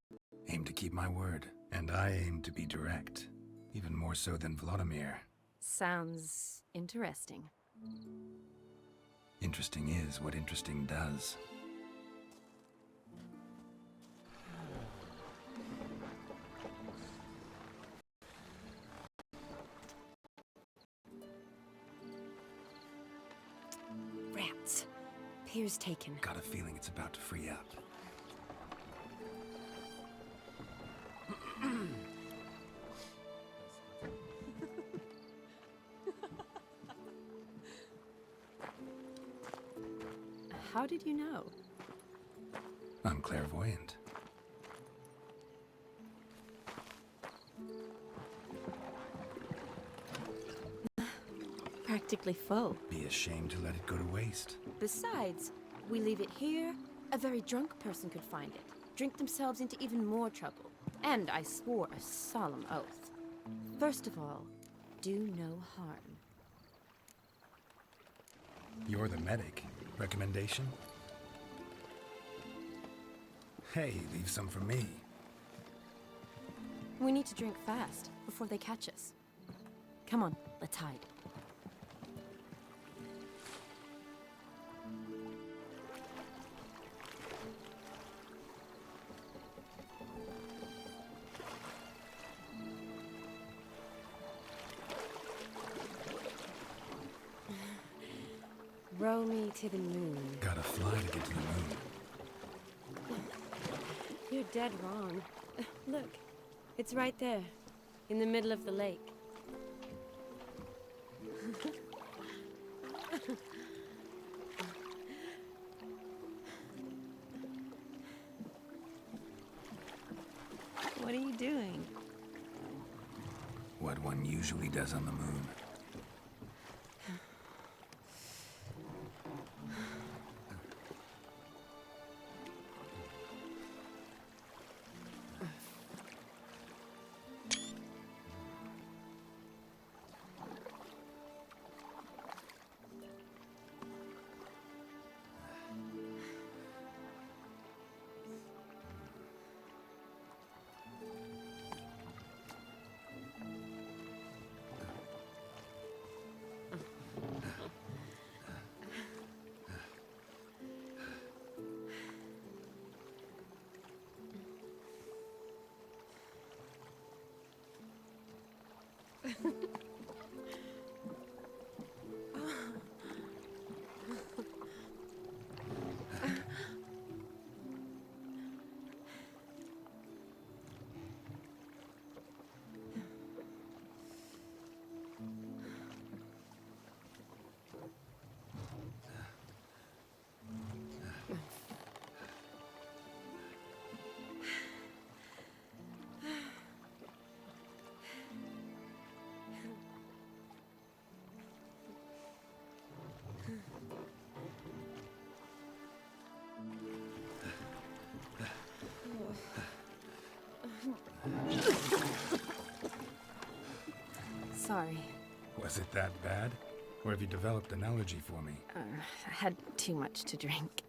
Aim to keep my word. And I aim to be direct. Even more so than Vladimir. Sounds interesting. Interesting is what interesting does. Rats. Pier's taken. Got a feeling it's about to free up. How did you know? I'm clairvoyant. Practically full. Be ashamed to let it go to waste. Besides, we leave it here, a very drunk person could find it, drink themselves into even more trouble. And I swore a solemn oath. First of all, do no harm. You're the medic. Recommendation? Hey, leave some for me. We need to drink fast, before they catch us. Come on, let's hide. Row me to the moon. Gotta fly to get to the moon. You're dead wrong. Look, it's right there, in the middle of the lake. What are you doing? What one usually does on the moon. Sorry. Was it that bad? Or have you developed an allergy for me? I had too much to drink.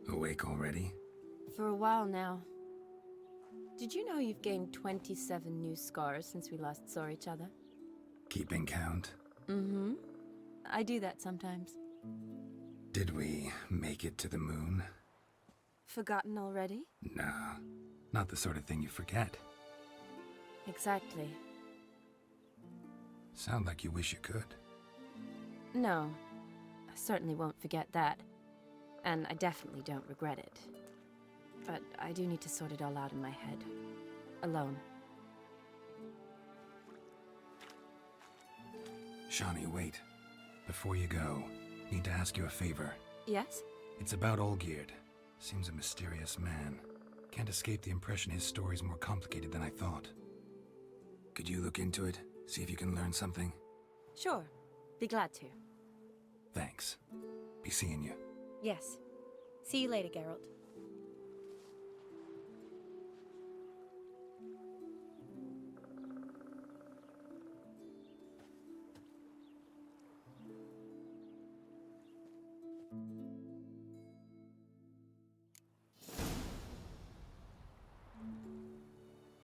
Awake already? For a while now. Did you know you've gained 27 new scars since we last saw each other? Keeping count? Mm-hmm. I do that sometimes. Did we make it to the moon? Forgotten already? No, not the sort of thing you forget. Exactly. Sound like you wish you could. No, I certainly won't forget that. And I definitely don't regret it. But I do need to sort it all out in my head. Alone. Shawnee, wait. Before you go, need to ask you a favor. Yes? It's about Olgierd. Seems a mysterious man. Can't escape the impression his story's more complicated than I thought. Could you look into it? See if you can learn something? Sure. Be glad to. Thanks. Be seeing you. Yes. See you later, Geralt.